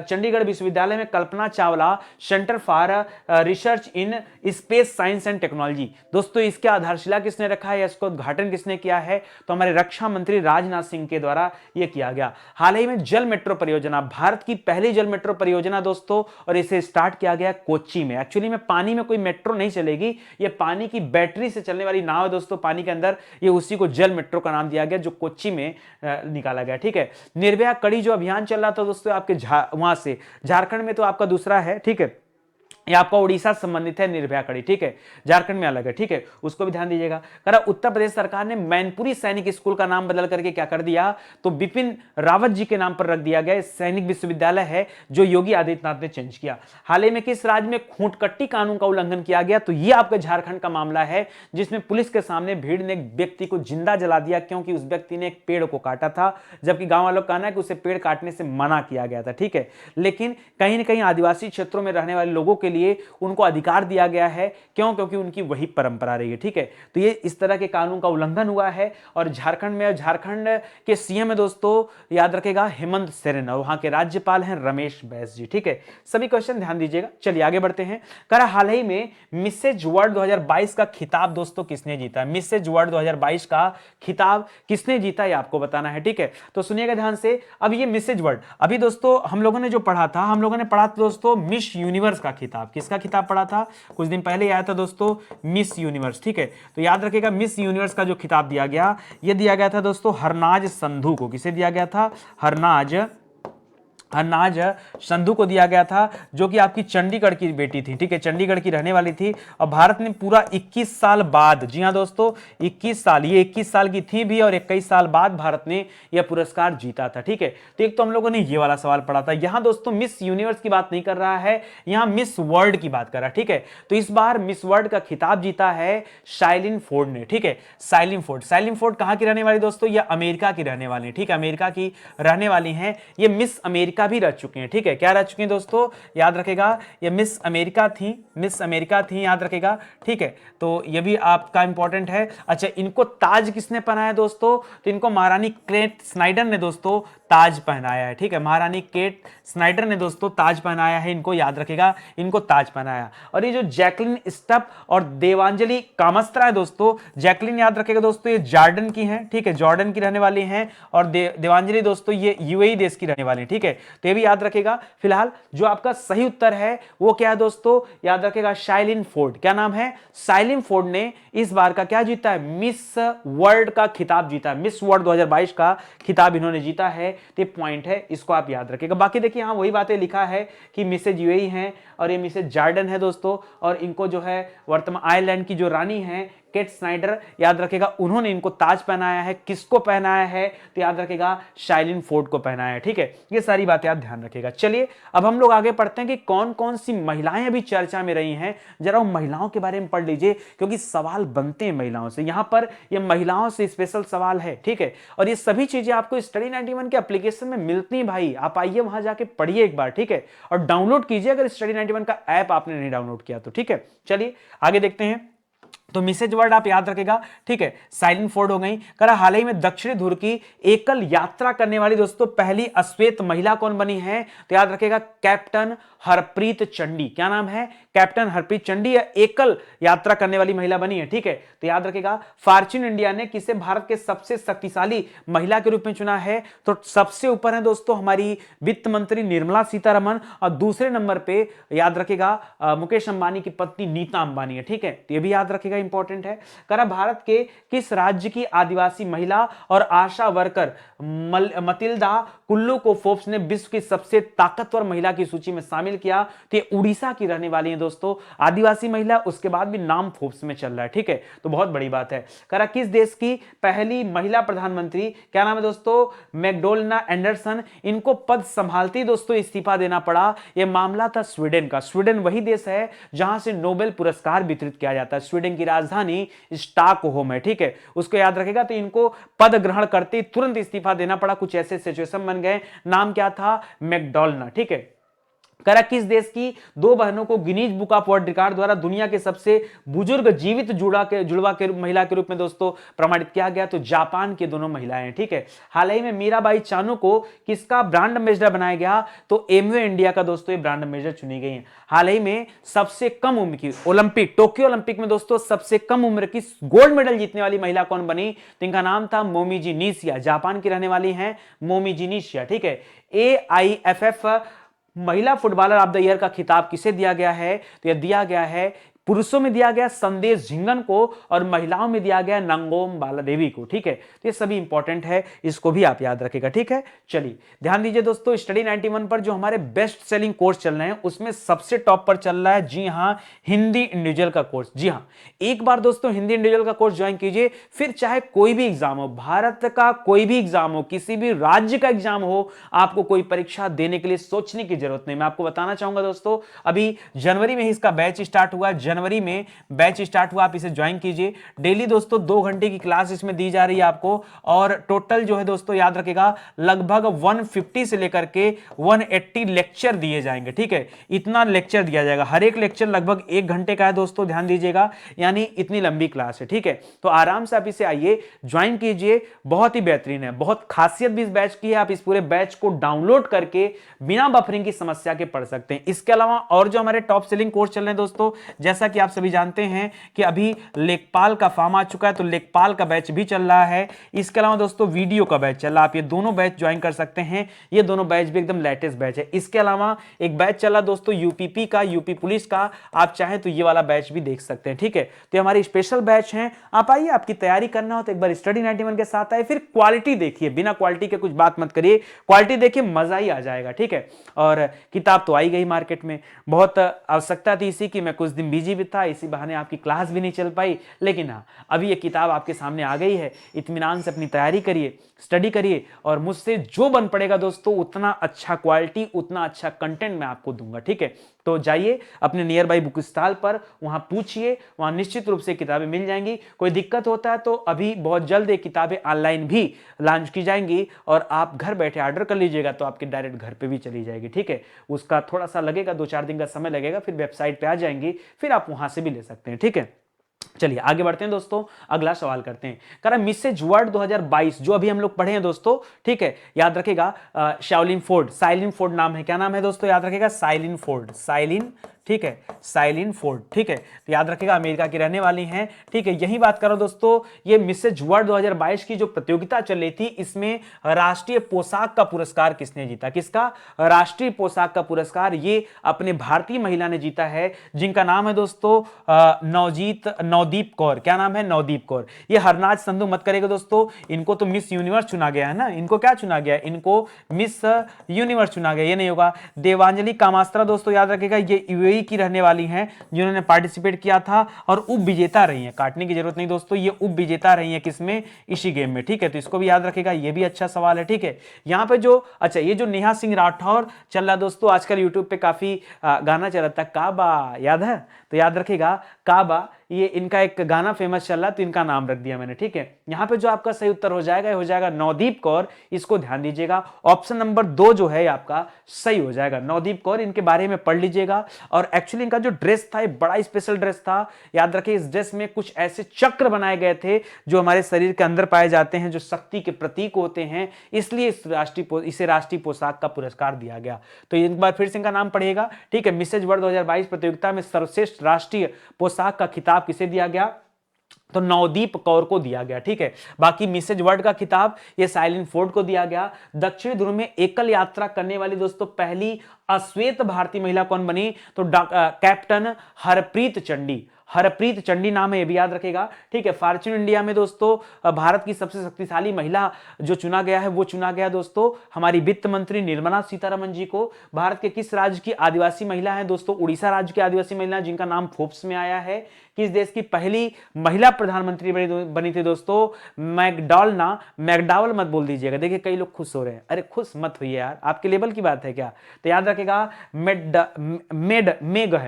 चंडीगढ़ विश्वविद्यालय में Kalpana Chawla centre for research in space science and technology, दोस्तों इसकी आधारशिला किसने रखा है, इसका उद्घाटन किसने किया है? तो हमारे रक्षा मंत्री राजनाथ सिंह के द्वारा यह किया गया। हाल ही में जल मेट्रो परियोजना, भारत की पहली जल मेट्रो परियोजना दोस्तों, और इसे स्टार्ट किया गया कोच्चि में। एक्चुअली में पानी में कोई मेट्रो नहीं चलेगी, ये पानी की बैटरी से चलने वाली नाव है दोस्तों, पानी के अंदर, ये उसी को जल मेट्रो का नाम दिया गया, जो कोच्चि में निकाला गया, ठीक है। निर्भया कड़ी जो अभियान चल रहा था दोस्तों आपके वहां से झारखंड में, तो आपका दूसरा है, ठीक है, ये आपका उड़ीसा संबंधित है निर्भया कड़ी, ठीक है, झारखंड में अलग है, ठीक है, उसको भी ध्यान दीजिएगा। करा उत्तर प्रदेश सरकार ने मैनपुरी सैनिक स्कूल का नाम बदल करके क्या कर दिया? तो बिपिन रावत जी के नाम पर रख दिया गया। सैनिक विश्वविद्यालय है जो योगी आदित्यनाथ ने चेंज किया। हाल ही में किस राज्य में खूंटकट्टी कानून का उल्लंघन किया गया? तो ये आपका झारखंड का मामला है, जिसमें पुलिस के सामने भीड़ ने एक व्यक्ति को जिंदा जला दिया, क्योंकि उस व्यक्ति ने एक पेड़ को काटा था, जबकि गांव वालों का कहना है कि उसे पेड़ काटने से मना किया गया था, ठीक है। लेकिन कहीं ना कहीं आदिवासी क्षेत्रों में रहने वाले लोगों के लिए उनको अधिकार दिया गया है, क्यों? क्योंकि उनकी वही परंपरा रही है, ठीक है। तो ये इस तरह के कानून का उल्लंघन हुआ है। और झारखंड में, झारखंड के सीएम है दोस्तों, याद रखेगा, हेमंत सोरेन, और वहां के राज्यपाल हैं रमेश बैस जी, ठीक है। सभी क्वेश्चन ध्यान दीजिएगा। चलिए आगे बढ़ते हैं। करा हाल ही में मिसेज वर्ल्ड 2022 का खिताब दोस्तों किसने जीता? मिसेज वर्ल्ड 2022 का खिताब किसने जीता, ये आपको बताना है, ठीक है। तो सुनिएगा ध्यान से। अब ये मिसेज वर्ल्ड, अभी दोस्तों हम लोगों ने जो पढ़ा था, हम लोगों ने पढ़ा था दोस्तों मिस यूनिवर्स का खिताब। किसका खिताब पढ़ा था? कुछ दिन पहले आया था दोस्तों, मिस यूनिवर्स, ठीक है। तो याद रखिएगा, मिस यूनिवर्स का जो खिताब दिया गया, ये दिया गया था दोस्तों हरनाज संधू को। किसे दिया गया था? हरनाज नाज संधू को दिया गया था, जो कि आपकी चंडीगढ़ की बेटी थी, ठीक है, चंडीगढ़ की रहने वाली थी। और भारत ने पूरा 21 साल बाद, जी हाँ दोस्तों 21 साल, ये 21 साल की थी भी और 21 साल बाद भारत ने यह पुरस्कार जीता था, ठीक है। तो एक तो हम लोगों ने ये वाला सवाल पढ़ा था। यहां दोस्तों मिस यूनिवर्स की बात नहीं कर रहा है, यहां मिस वर्ल्ड की बात कर रहा है, ठीक है। तो इस बार मिस वर्ल्ड का खिताब जीता है शाइलिन फोर्ड ने, ठीक है। साइलिन फोर्ड, साइलिन फोर्ड कहां की रहने वाली दोस्तों, ये अमेरिका की रहने वाली, ठीक है, अमेरिका की रहने वाली हैं। ये मिस अमेरिका भी रह चुके हैं, ठीक है। क्या रह चुके हैं दोस्तों, याद रखेगा, ये मिस अमेरिका थी, मिस अमेरिका थी, याद रखेगा, ठीक है। तो ये भी आपका इंपॉर्टेंट है। अच्छा, इनको ताज किसने पहनाया दोस्तों, तो इनको महारानी केट स्नाइडर ने दोस्तों ताज पहनाया है, ठीक है। महारानी केट स्नाइडर ने दोस्तों ताज पहनाया है, इनको याद रखेगा, इनको ताज पहनाया। और ये जो जैकलिन स्टप और देवांजलि कामस्त्रा है दोस्तों, जैकलिन याद रखेगा दोस्तों ये जॉर्डन की हैं, ठीक है, जॉर्डन की रहने वाली हैं। और देवांजलि दोस्तों ये यूएई देश की रहने वाली हैं, ठीक है। तो ये भी याद रखेगा। फिलहाल जो आपका सही उत्तर है वो क्या है दोस्तों, याद रखेगा शाइलिन फोर्ड। क्या नाम है, शाइलिन फोर्ड ने इस बार का क्या जीता है, मिस वर्ल्ड का खिताब जीता है, मिस वर्ल्ड 2022 का खिताब इन्होंने जीता है। तो पॉइंट है, इसको आप याद रखेगा। बाकी देखिए हाँ वही बातें लिखा है कि मिसेज यूएई हैं और ये मिसेज जॉर्डन है दोस्तों, और इनको जो है वर्तमान आयरलैंड की जो रानी है केट स्नाइडर, याद रखेगा, उन्होंने इनको ताज पहनाया है। किसको पहनाया है, तो याद रखेगा शाइलिन फोर्ड को पहनाया है, ठीक है। ये सारी बातें आप ध्यान रखेगा। चलिए अब हम लोग आगे पढ़ते हैं कि कौन कौन सी महिलाएं अभी चर्चा में रही हैं। जरा उन महिलाओं के बारे में पढ़ लीजिए, क्योंकि सवाल बनते हैं महिलाओं से। यहां पर ये महिलाओं से स्पेशल सवाल है, ठीक है। और ये सभी चीजें आपको स्टडी 91 के एप्लीकेशन में मिलती हैं भाई, आप आइए वहां जाके पढ़िए एक बार, ठीक है। और डाउनलोड कीजिए अगर स्टडी 91 का ऐप आपने नहीं डाउनलोड किया तो, ठीक है। चलिए आगे देखते हैं। तो मिसेज वर्ल्ड आप याद रखेगा, ठीक है, साइलिन फोर्ड हो गई। करा हाल ही में दक्षिणी ध्रुव की एकल यात्रा करने वाली दोस्तों पहली अश्वेत महिला कौन बनी है, तो याद रखेगा कैप्टन हरप्रीत चंडी। क्या नाम है, कैप्टन हरप्रीत चंडी एकल यात्रा करने वाली महिला बनी है, ठीक है। तो याद रखेगा फॉर्च्यून इंडिया ने किसे भारत के सबसे शक्तिशाली महिला के रूप में चुना है, तो सबसे ऊपर है दोस्तों हमारी वित्त मंत्री निर्मला सीतारमण, और दूसरे नंबर पे याद रखेगा मुकेश अंबानी की पत्नी नीता अंबानी है, ठीक है। तो ये भी याद रखेगा, इंपॉर्टेंट है। करा भारत के किस राज्य की आदिवासी महिला और आशा वर्कर मतिल्दा कुल्लू को फोर्ब्स ने विश्व की सबसे ताकतवर महिला की सूची में शामिल किया, तो ये उड़ीसा की रहने वाली है दोस्तों, आदिवासी महिला, उसके बाद भी नाम फोर्ब्स में चल रहा है, ठीक है। तो बहुत बड़ी बात है। करा किस देश की पहली महिला प्रधानमंत्री, क्या नाम है दोस्तों, मैकडोनाल्ड एंडरसन, इनको पद संभालती दोस्तों इस्तीफा देना पड़ा। यह मामला था स्वीडन का। स्वीडन वही देश है जहां से नोबेल पुरस्कार वितरित किया जाता है। स्वीडन की राजधानी स्टॉकहोम है, ठीक है, उसको याद रखेगा। तो इनको पद ग्रहण करते तुरंत इस्तीफा देना पड़ा, कुछ ऐसे सिचुएशन बन गए। नाम क्या था, मैकडोनाल्ड, ठीक है। करा किस देश की दो बहनों को Guinness book of world record द्वारा दुनिया के सबसे बुजुर्ग जीवित जुड़वा के महिला के रूप में दोस्तों प्रमाणित किया गया, तो जापान की दोनों महिलाएं हैं, ठीक है। हाल ही में मीराबाई चानू को किसका ब्रांड एम्बेसडर बनाया गया, तो एमवे इंडिया का दोस्तों ये ब्रांड एम्बेसडर चुनी गई है। हाल ही में सबसे कम उम्र की ओलंपिक, टोक्यो ओलंपिक में दोस्तों सबसे कम उम्र की गोल्ड मेडल जीतने वाली महिला कौन बनी, तो इनका नाम था मोमिजी निशिया, जापान की रहने वाली हैं मोमिजी निशिया, ठीक है। AIFF महिला फुटबॉलर ऑफ द ईयर का खिताब किसे दिया गया है, तो यह दिया गया है, पुरुषों में दिया गया संदेश झिंगन को और महिलाओं में दिया गया नंगोम बालादेवी को, ठीक है। तो ये सभी इंपॉर्टेंट है, इसको भी आप याद रखेगा, ठीक है। चलिए ध्यान दीजिए दोस्तों, स्टडी 91 पर जो हमारे बेस्ट सेलिंग कोर्स चल रहे हैं उसमें सबसे टॉप पर चल रहा है, जी हां, हिंदी इंडिविजुअल का कोर्स। जी हां, एक बार दोस्तों हिंदी इंडिविजुअल का कोर्स ज्वाइन कीजिए, फिर चाहे कोई भी एग्जाम हो, भारत का कोई भी एग्जाम हो, किसी भी राज्य का एग्जाम हो, आपको कोई परीक्षा देने के लिए सोचने की जरूरत नहीं। मैं आपको बताना चाहूंगा दोस्तों, अभी जनवरी में ही इसका बैच स्टार्ट हुआ, जनवरी में बैच स्टार्ट हुआ, आप इसे ज्वाइन कीजिए। डेली दोस्तों 2 घंटे की क्लास इसमें दी जा रही है आपको, और टोटल जो है दोस्तों याद रखेगा लगभग 150 से लेकर के 180 लेक्चर दिए जाएंगे, ठीक है। इतना लेक्चर दिया जाएगा, हर एक लेक्चर लगभग 1 घंटे का है दोस्तों, ध्यान दीजिएगा, यानी इतनी लंबी क्लास है, ठीक है। तो आराम से आप इसे आइए ज्वाइन कीजिए, बहुत ही बेहतरीन है, बहुत खासियत भी इस बैच की है। आप इस पूरे बैच को डाउनलोड करके बिना बफरिंग की समस्या के पढ़ सकते हैं। इसके अलावा और जो हमारे टॉप सेलिंग कोर्स चल रहे हैं दोस्तों, जैसा जैसा कि आप सभी जानते हैं कि अभी लेखपाल का फॉर्म आ चुका है, तो लेखपाल का बैच भी चल रहा है। इसके अलावा दोस्तों वीडियो का बैच चल रहा है, आप ये दोनों बैच ज्वाइन कर सकते हैं। ये दोनों बैच भी एकदम लेटेस्ट बैच है। इसके अलावा एक बैच चला दोस्तों यूपीपी का, यूपी पुलिस का, आप चाहें तो ये वाला बैच भी देख सकते हैं। ठीक है, तो हमारी स्पेशल बैच है। आप आइए, आपकी तैयारी करना हो तो एक बार स्टडी 91 के साथ आए, फिर क्वालिटी देखिए, बिना क्वालिटी के कुछ बात मत करिए, क्वालिटी देखिए, मजा ही आ जाएगा। ठीक है, और किताब तो आई गई मार्केट में, बहुत आवश्यकता थी इसी की, मैं कुछ दिन बिजी भी था, इसी बहाने आपकी क्लास भी नहीं चल पाई, लेकिन हाँ अभी ये किताब आपके सामने आ गई है। इत्मीनान से अपनी तैयारी करिए, स्टडी करिए, और मुझसे जो बन पड़ेगा दोस्तों उतना अच्छा क्वालिटी, उतना अच्छा कंटेंट मैं आपको दूंगा। ठीक है, तो जाइए अपने नियर बाई बुक स्टॉल पर, वहां पूछिए, वहां निश्चित रूप से किताबें मिल जाएंगी। कोई दिक्कत होता है तो अभी बहुत जल्द ये किताबें ऑनलाइन भी लॉन्च की जाएंगी, और आप घर बैठे ऑर्डर कर लीजिएगा तो आपके डायरेक्ट घर पे भी चली जाएगी। ठीक है, उसका थोड़ा सा लगेगा, 2-4 दिन का समय लगेगा, फिर वेबसाइट पे आ जाएंगी, फिर आप वहां से भी ले सकते हैं। ठीक है, चलिए आगे बढ़ते हैं दोस्तों, अगला सवाल करते हैं। कह रहा मिसेज वर्ल्ड 2022 जो अभी हम लोग पढ़े हैं दोस्तों, ठीक है, याद रखेगा, शाओलिन फोर्ड, साइलिन फोर्ड नाम है, क्या नाम है दोस्तों, याद रखेगा, साइलिन फोर्ड, साइलिन, ठीक है, साइलिन फोर्ड। ठीक है, तो याद रखेगा अमेरिका की रहने वाली हैं। ठीक है, यही बात करो दोस्तों, ये मिसेज वर्ल्ड 2022 की जो प्रतियोगिता चल रही थी, इसमें राष्ट्रीय पोशाक का पुरस्कार किसने जीता? किसका राष्ट्रीय पोशाक का पुरस्कार? ये अपने भारतीय महिला ने जीता है, जिनका नाम है दोस्तों नवदीप कौर। क्या नाम है? नवदीप कौर। ये हरनाज संधू मत करेगा दोस्तों, इनको तो मिस यूनिवर्स चुना गया है ना, इनको क्या चुना गया? इनको मिस यूनिवर्स चुना गया, ये नहीं होगा। देवांजलि कामास्त्रा दोस्तों याद रखेगा, ये यूएई की रहने वाली हैं, जिन्होंने पार्टिसिपेट किया था और उप विजेता रही हैं। काटने की जरूरत नहीं दोस्तों, ये उप विजेता रही हैं किसमें? इसी गेम में। ठीक है, तो इसको भी याद रखेगा, ये भी अच्छा सवाल है। ठीक है, यहां पे जो अच्छा ये जो नेहा सिंह राठौर चल रहा दोस्तों, आजकल यूट्यूब पे काफी गाना चल रहा था, काबा, याद है? तो याद रखेगा काबा, ये इनका एक गाना फेमस चल रहा, तो इनका नाम रख दिया मैंने। ठीक है, यहां पे जो आपका सही उत्तर हो जाएगा नवदीप कौर। इसको ध्यान दीजिएगा, ऑप्शन नंबर 2 जो है आपका सही हो जाएगा, नवदीप कौर। इनके बारे में पढ़ लीजिएगा। और एक्चुअली इनका जो ड्रेस था, बड़ा स्पेशल ड्रेस था। याद रखिए, इस ड्रेस में कुछ ऐसे चक्र बनाए गए थे जो हमारे शरीर के अंदर पाए जाते हैं, जो शक्ति के प्रतीक होते हैं, इसलिए इसे राष्ट्रीय पोशाक का पुरस्कार दिया गया। तो एक बार फिर से इनका नाम पढ़िएगा। ठीक है, मिसेज वर्ल्ड 2022 प्रतियोगिता में सर्वश्रेष्ठ राष्ट्रीय पोशाक का खिताब किसे दिया गया? तो नवदीप कौर को दिया गया। ठीक है, बाकी मिसेज वर्ल्ड का खिताब ये साइलिन फोर्ड को दिया गया। दक्षिण ध्रुव में एकल यात्रा करने वाली दोस्तों पहली अश्वेत भारतीय महिला कौन बनी? तो कैप्टन हरप्रीत चंडी, हरप्रीत चंडी नाम है, ये भी याद रखेगा। ठीक है, फॉर्च्यून इंडिया में दोस्तों भारत की सबसे शक्तिशाली महिला जो चुना गया है, वो चुना गया दोस्तों हमारी वित्त मंत्री निर्मला सीतारमण जी को। भारत के किस राज्य की आदिवासी महिला है दोस्तों? उड़ीसा राज्य की आदिवासी महिला, जिनका नाम फोर्ब्स में आया है। किस देश की पहली महिला प्रधानमंत्री बनी थी दोस्तों? मैकडॉवल मत बोल दीजिएगा, देखिए कई लोग खुश हो रहे हैं, अरे खुश मत होइए यार, आपके लेवल की बात है क्या? तो याद रखेगा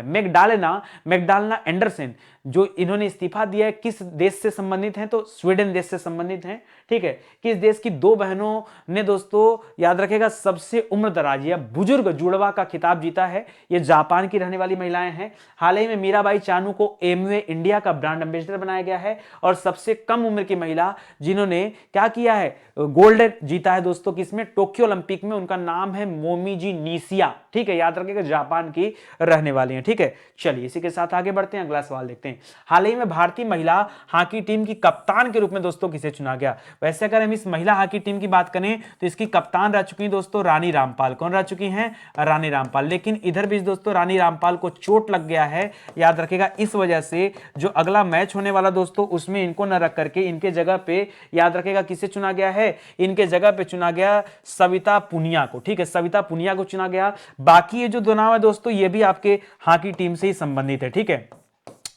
मैकडॉलना एंडरसन, जो इन्होंने इस्तीफा दिया है, किस देश से संबंधित हैं? तो स्वीडन देश से संबंधित हैं। ठीक है, किस देश की 2 बहनों ने दोस्तों याद रखेगा सबसे उम्रदराज या बुजुर्ग जुड़वा का खिताब जीता है? ये जापान की रहने वाली महिलाएं हैं। हाल ही में मीराबाई चानू को एमवे इंडिया का ब्रांड एम्बेसडर बनाया गया है। और सबसे कम उम्र की महिला जिन्होंने क्या किया है, गोल्ड जीता है दोस्तों किसमें? टोक्यो ओलंपिक में, उनका नाम है मोमिजी निशिया। ठीक है, याद रखिएगा जापान की रहने वाली हैं। ठीक है, चलिए इसी के साथ आगे बढ़ते हैं, अगला सवाल देखते हैं। हाल ही में भारतीय महिला हॉकी टीम की कप्तान के रूप में दोस्तों किसे चुना गया? वैसे अगर हम इस महिला हॉकी टीम की बात करें तो इसकी कप्तान रह चुकी हैं दोस्तों रानी रामपाल। कौन रह चुकी हैं? रानी रामपाल। लेकिन इधर भी दोस्तों रानी रामपाल को चोट लग गया है, याद रखेगा, इस वजह से जो अगला मैच होने वाला दोस्तों उसमें इनको न रख करके इनके जगह पे याद रखेगा किसे चुना गया है? इनके जगह पे चुना गया सविता पुनिया को। ठीक है, सविता पुनिया को चुना गया। बाकी ये जो 2 नाम है दोस्तों, ये भी आपके हॉकी टीम से ही संबंधित है। ठीक है,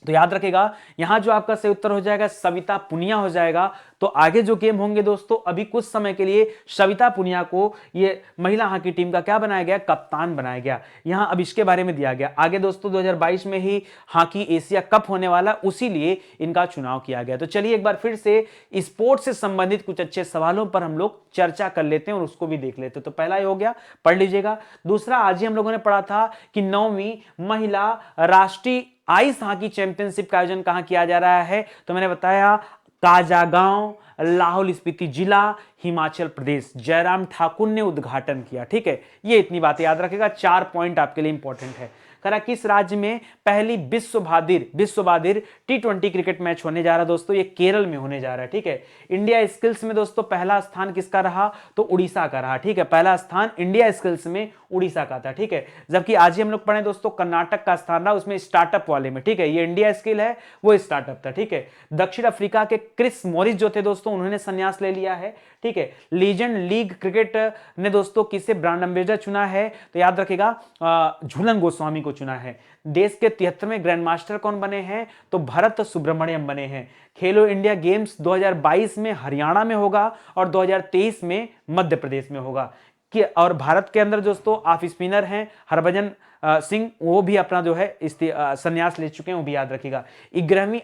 तो याद रखेगा यहां जो आपका सही उत्तर हो जाएगा सविता पुनिया हो जाएगा। तो आगे जो गेम होंगे दोस्तों, अभी कुछ समय के लिए सविता पुनिया को ये महिला हॉकी टीम का क्या बनाया गया? कप्तान बनाया गया। यहां अब इसके बारे में दिया गया। आगे दोस्तों 2022 में ही हॉकी एशिया कप होने वाला, उसी लिए इनका चुनाव किया गया। तो चलिए एक बार फिर से स्पोर्ट्स से संबंधित कुछ अच्छे सवालों पर हम लोग चर्चा कर लेते हैं और उसको भी देख लेते हैं। तो पहला ही हो गया, पढ़ लीजिएगा। दूसरा, आज ही हम लोगों ने पढ़ा था कि 9वीं महिला राष्ट्रीय आइस हॉकी चैंपियनशिप का आयोजन कहां किया जा रहा है? तो मैंने बताया काजागांव, लाहौल स्पीति जिला, हिमाचल प्रदेश। जयराम ठाकुर ने उद्घाटन किया। ठीक है, ये इतनी बातें याद रखेगा, 4 पॉइंट आपके लिए इंपॉर्टेंट है। करा किस राज्य में पहली विश्व बाधिर टी20 क्रिकेट मैच होने जा रहा है दोस्तों, ये केरल में होने जा रहा है। ठीक है, इंडिया स्किल्स में दोस्तों पहला स्थान किसका रहा, तो उड़ीसा का रहा। ठीक है, पहला स्थान इंडिया स्किल्स में उड़ीसा का था। ठीक है, जबकि आज ही हम लोग पढ़े दोस्तों कर्नाटक का स्थान रहा उसमें स्टार्टअप वाले में। ठीक है, ये इंडिया स्किल है, वो स्टार्टअप था। ठीक है, दक्षिण अफ्रीका के क्रिस मॉरिस जो थे दोस्तों, उन्होंने संन्यास ले लिया है। ठीक है, लीजेंड लीग क्रिकेट ने दोस्तों किसे ब्रांड एम्बेसडर चुना है, तो याद रखिएगा झूलन गोस्वामी को चुना है। देश के 73वें ग्रैंड मास्टर कौन बने हैं, तो भरत सुब्रमण्यम बने हैं। खेलो इंडिया गेम्स 2022 में हरियाणा में होगा और 2023 में मध्य प्रदेश में होगा। कि और भारत के अंदर दोस्तों ऑफ स्पिनर हैं हरभजन सिंह, वो भी अपना जो है संन्यास ले चुके हैं, वो भी याद रखिएगा। 11वीं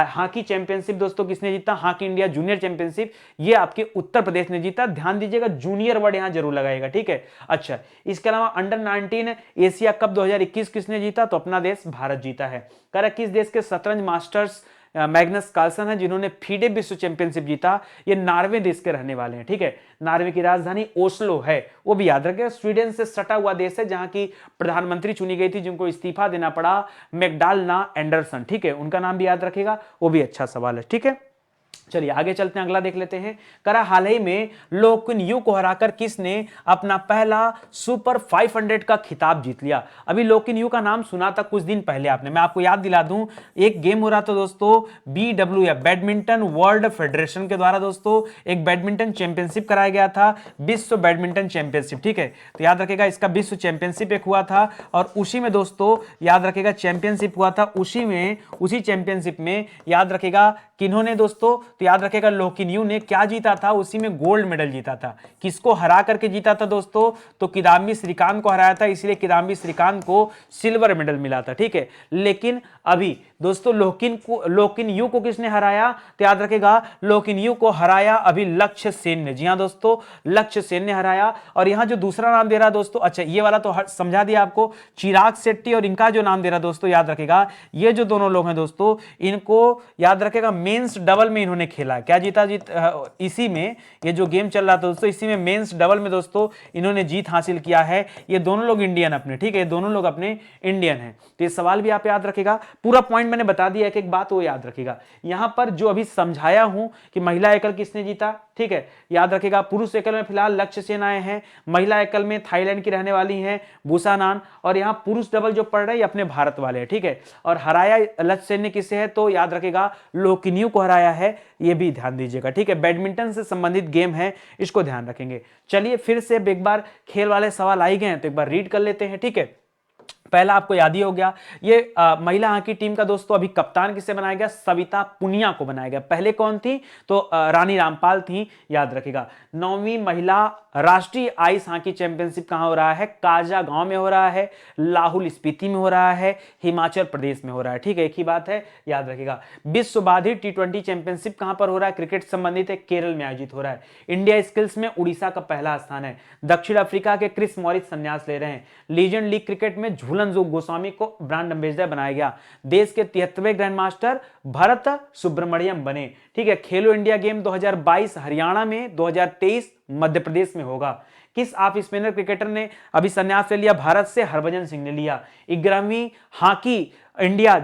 हॉकी चैंपियनशिप दोस्तों किसने जीता, हॉकी इंडिया जूनियर चैंपियनशिप, ये आपके उत्तर प्रदेश ने जीता। ध्यान दीजिएगा जूनियर वर्ड यहां जरूर लगाएगा। ठीक है, अच्छा, इसके अलावा अंडर 19 एशिया कप 2021 किसने जीता, तो अपना देश भारत जीता है। करा किस देश के शतरंज मास्टर्स मैग्नस कार्लसन है जिन्होंने फीडे विश्व चैंपियनशिप जीता, ये नॉर्वे देश के रहने वाले हैं। ठीक है, नॉर्वे की राजधानी ओस्लो है, वो भी याद रखें। स्वीडन से सटा हुआ देश है जहां की प्रधानमंत्री चुनी गई थी जिनको इस्तीफा देना पड़ा, मैकडॉलना एंडरसन। ठीक है, उनका नाम भी याद रखेगा, वो भी अच्छा सवाल है। ठीक है, चलिए आगे चलते हैं, अगला देख लेते हैं। करा हाल ही में लो कुन यू को हराकर किसने अपना पहला सुपर 500 का खिताब जीत लिया। अभी लो कुन यू का नाम सुना था कुछ दिन पहले आपने, मैं आपको याद दिला दूं, एक गेम हो रहा था दोस्तों BWF बैडमिंटन वर्ल्ड फेडरेशन के द्वारा दोस्तों एक बैडमिंटन चैंपियनशिप कराया गया था, विश्व बैडमिंटन चैंपियनशिप। ठीक है, तो याद रखेगा इसका विश्व चैंपियनशिप एक हुआ था और उसी में दोस्तों याद रखेगा चैंपियनशिप हुआ था, उसी चैंपियनशिप में याद रखेगा किन्होंने दोस्तों, तो याद रखेगा लो कुन यू ने क्या जीता था, उसी में गोल्ड मेडल जीता था। किसको हरा करके जीता था दोस्तों, तो किदाम्बी श्रीकांत को हराया था, इसलिए किदाम्बी श्रीकांत को सिल्वर मेडल मिला था। ठीक है, लेकिन अभी दोस्तों लो कुन यू को किसने हराया, तो याद रखेगा लो कुन यू को हराया अभी लक्ष्य सेन ने। जी हां दोस्तों, लक्ष्य सेन ने हराया। और यहां जो दूसरा नाम दे रहा दोस्तों, अच्छा ये वाला तो समझा दिया आपको, चिराग शेट्टी, और इनका जो नाम दे रहा दोस्तों याद रखेगा, ये जो दोनों लोग हैं दोस्तों, इनको याद रखेगा मेंस डबल में इन्होंने खेला। क्या जीता इसी में ये जो गेम चल रहा था दोस्तों, इसी में मेंस डबल में दोस्तों इन्होंने जीत हासिल किया है। ये दोनों लोग इंडियन अपने, ठीक है, ये दोनों लोग अपने इंडियन हैं। तो ये सवाल भी आप याद रखेगा, पूरा पॉइंट मैंने बता दिया, एक एक बात वो याद रखेगा। यहां पर जो अभी समझाया हूं कि महिला एकल किसने जीता, ठीक है, याद रखेगा। पुरुष एकल में फिलहाल लक्ष्य सेन आए हैं, महिला एकल में थाईलैंड की रहने वाली हैं बुसानान, और यहां पुरुष डबल जो पढ़ रहे हैं अपने भारत वाले हैं। ठीक है, और हराया लक्ष्य सेन ने किसे है, तो याद रखेगा लो कुन यू को हराया है, ये भी ध्यान दीजिएगा। ठीक है, बैडमिंटन से संबंधित गेम है, इसको ध्यान रखेंगे। चलिए फिर से एक बार खेल वाले सवाल आई गए हैं तो एक बार रीड कर लेते हैं। ठीक है, पहला आपको याद ही हो गया, ये महिला हॉकी टीम का दोस्तों अभी कप्तान किसे बनाया गया, सविता पुनिया को बनाया गया। पहले कौन थी, तो रानी रामपाल थी, याद रखिएगा। 9वीं महिला राष्ट्रीय आइस हॉकी चैंपियनशिप कहां हो रहा है, काजा गांव में हो रहा है, लाहौल स्पीति में हो रहा है, हिमाचल प्रदेश में हो रहा है। ठीक है, एक ही बात है, याद रखिएगा। विश्व बाधिर टी20 चैंपियनशिप कहां पर हो रहा है, क्रिकेट संबंधित है, केरल में आयोजित हो रहा है। इंडिया स्किल्स में उड़ीसा का पहला स्थान है। दक्षिण अफ्रीका के क्रिस मॉरिस संन्यास ले रहे हैं। लीजेंड लीग क्रिकेट में झूलन गोस्वामी को ब्रांड एम्बेसडर बनाया गया। देश के 73वें ग्रैंड मास्टर भरत सुब्रमण्यम बने। ठीक है, खेलो इंडिया गेम 2022 हरियाणा में, 2023 मध्य प्रदेश में होगा। किस ऑफ स्पिनर क्रिकेटर ने अभी संन्यास ले लिया, भारत से हरभजन सिंह ने लिया। 11वीं हॉकी इंडिया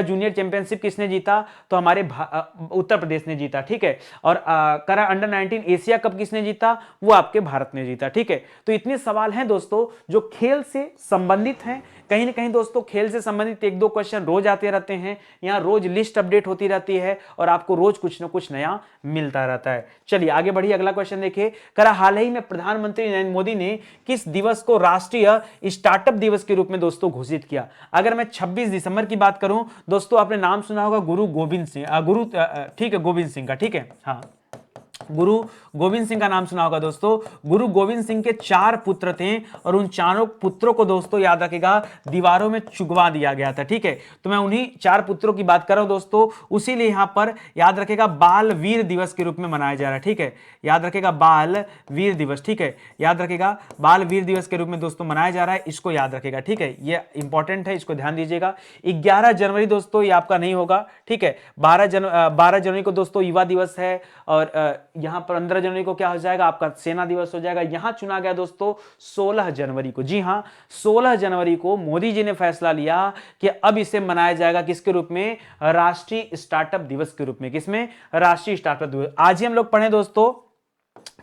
जूनियर चैंपियनशिप किसने जीता, तो हमारे उत्तर प्रदेश ने जीता। ठीक है, और करा अंडर 19 एशिया कप किसने जीता, वो आपके भारत ने जीता। ठीक है, तो इतने सवाल हैं दोस्तों जो खेल से संबंधित हैं। कहीं ना कहीं दोस्तों खेल से संबंधित एक दो क्वेश्चन रोज आते रहते हैं, यहाँ रोज लिस्ट अपडेट होती रहती है और आपको रोज कुछ ना कुछ नया मिलता रहता है। चलिए आगे बढ़िए, अगला क्वेश्चन देखिए। करा हाल ही में प्रधानमंत्री नरेंद्र मोदी ने किस दिवस को राष्ट्रीय स्टार्टअप दिवस के रूप में दोस्तों घोषित किया। अगर मैं 26 दिसंबर की बात करूं दोस्तों, आपने नाम सुना होगा गुरु गोविंद सिंह, ठीक है, गोविंद सिंह का। ठीक है, हाँ, गुरु गोविंद सिंह का नाम सुना होगा दोस्तों। गुरु गोविंद सिंह के 4 पुत्र थे और उन चारों पुत्रों को दोस्तों याद रखेगा दीवारों में चुगवा दिया गया था। ठीक है, तो मैं उन्हीं 4 पुत्रों की बात कर रहा हूं दोस्तों, उसीलिए यहां पर याद रखेगा बाल वीर दिवस के रूप में मनाया जा रहा है। ठीक है, याद रखेगा बाल वीर दिवस। ठीक है, याद रखेगा बाल वीर दिवस के रूप में दोस्तों मनाया जा रहा है, इसको याद रखेगा। ठीक है, ये इंपॉर्टेंट है, इसको ध्यान दीजिएगा। 11 जनवरी दोस्तों ये आपका नहीं होगा। ठीक है, 12 जनवरी को दोस्तों युवा दिवस है और यहां 15 जनवरी को क्या हो जाएगा, आपका सेना दिवस हो जाएगा। यहां चुना गया दोस्तों 16 जनवरी को, जी हां 16 जनवरी को मोदी जी ने फैसला लिया कि अब इसे मनाया जाएगा किसके रूप में, राष्ट्रीय स्टार्टअप दिवस के रूप में। किसमें, राष्ट्रीय स्टार्टअप दिवस। आज ही हम लोग पढ़े दोस्तों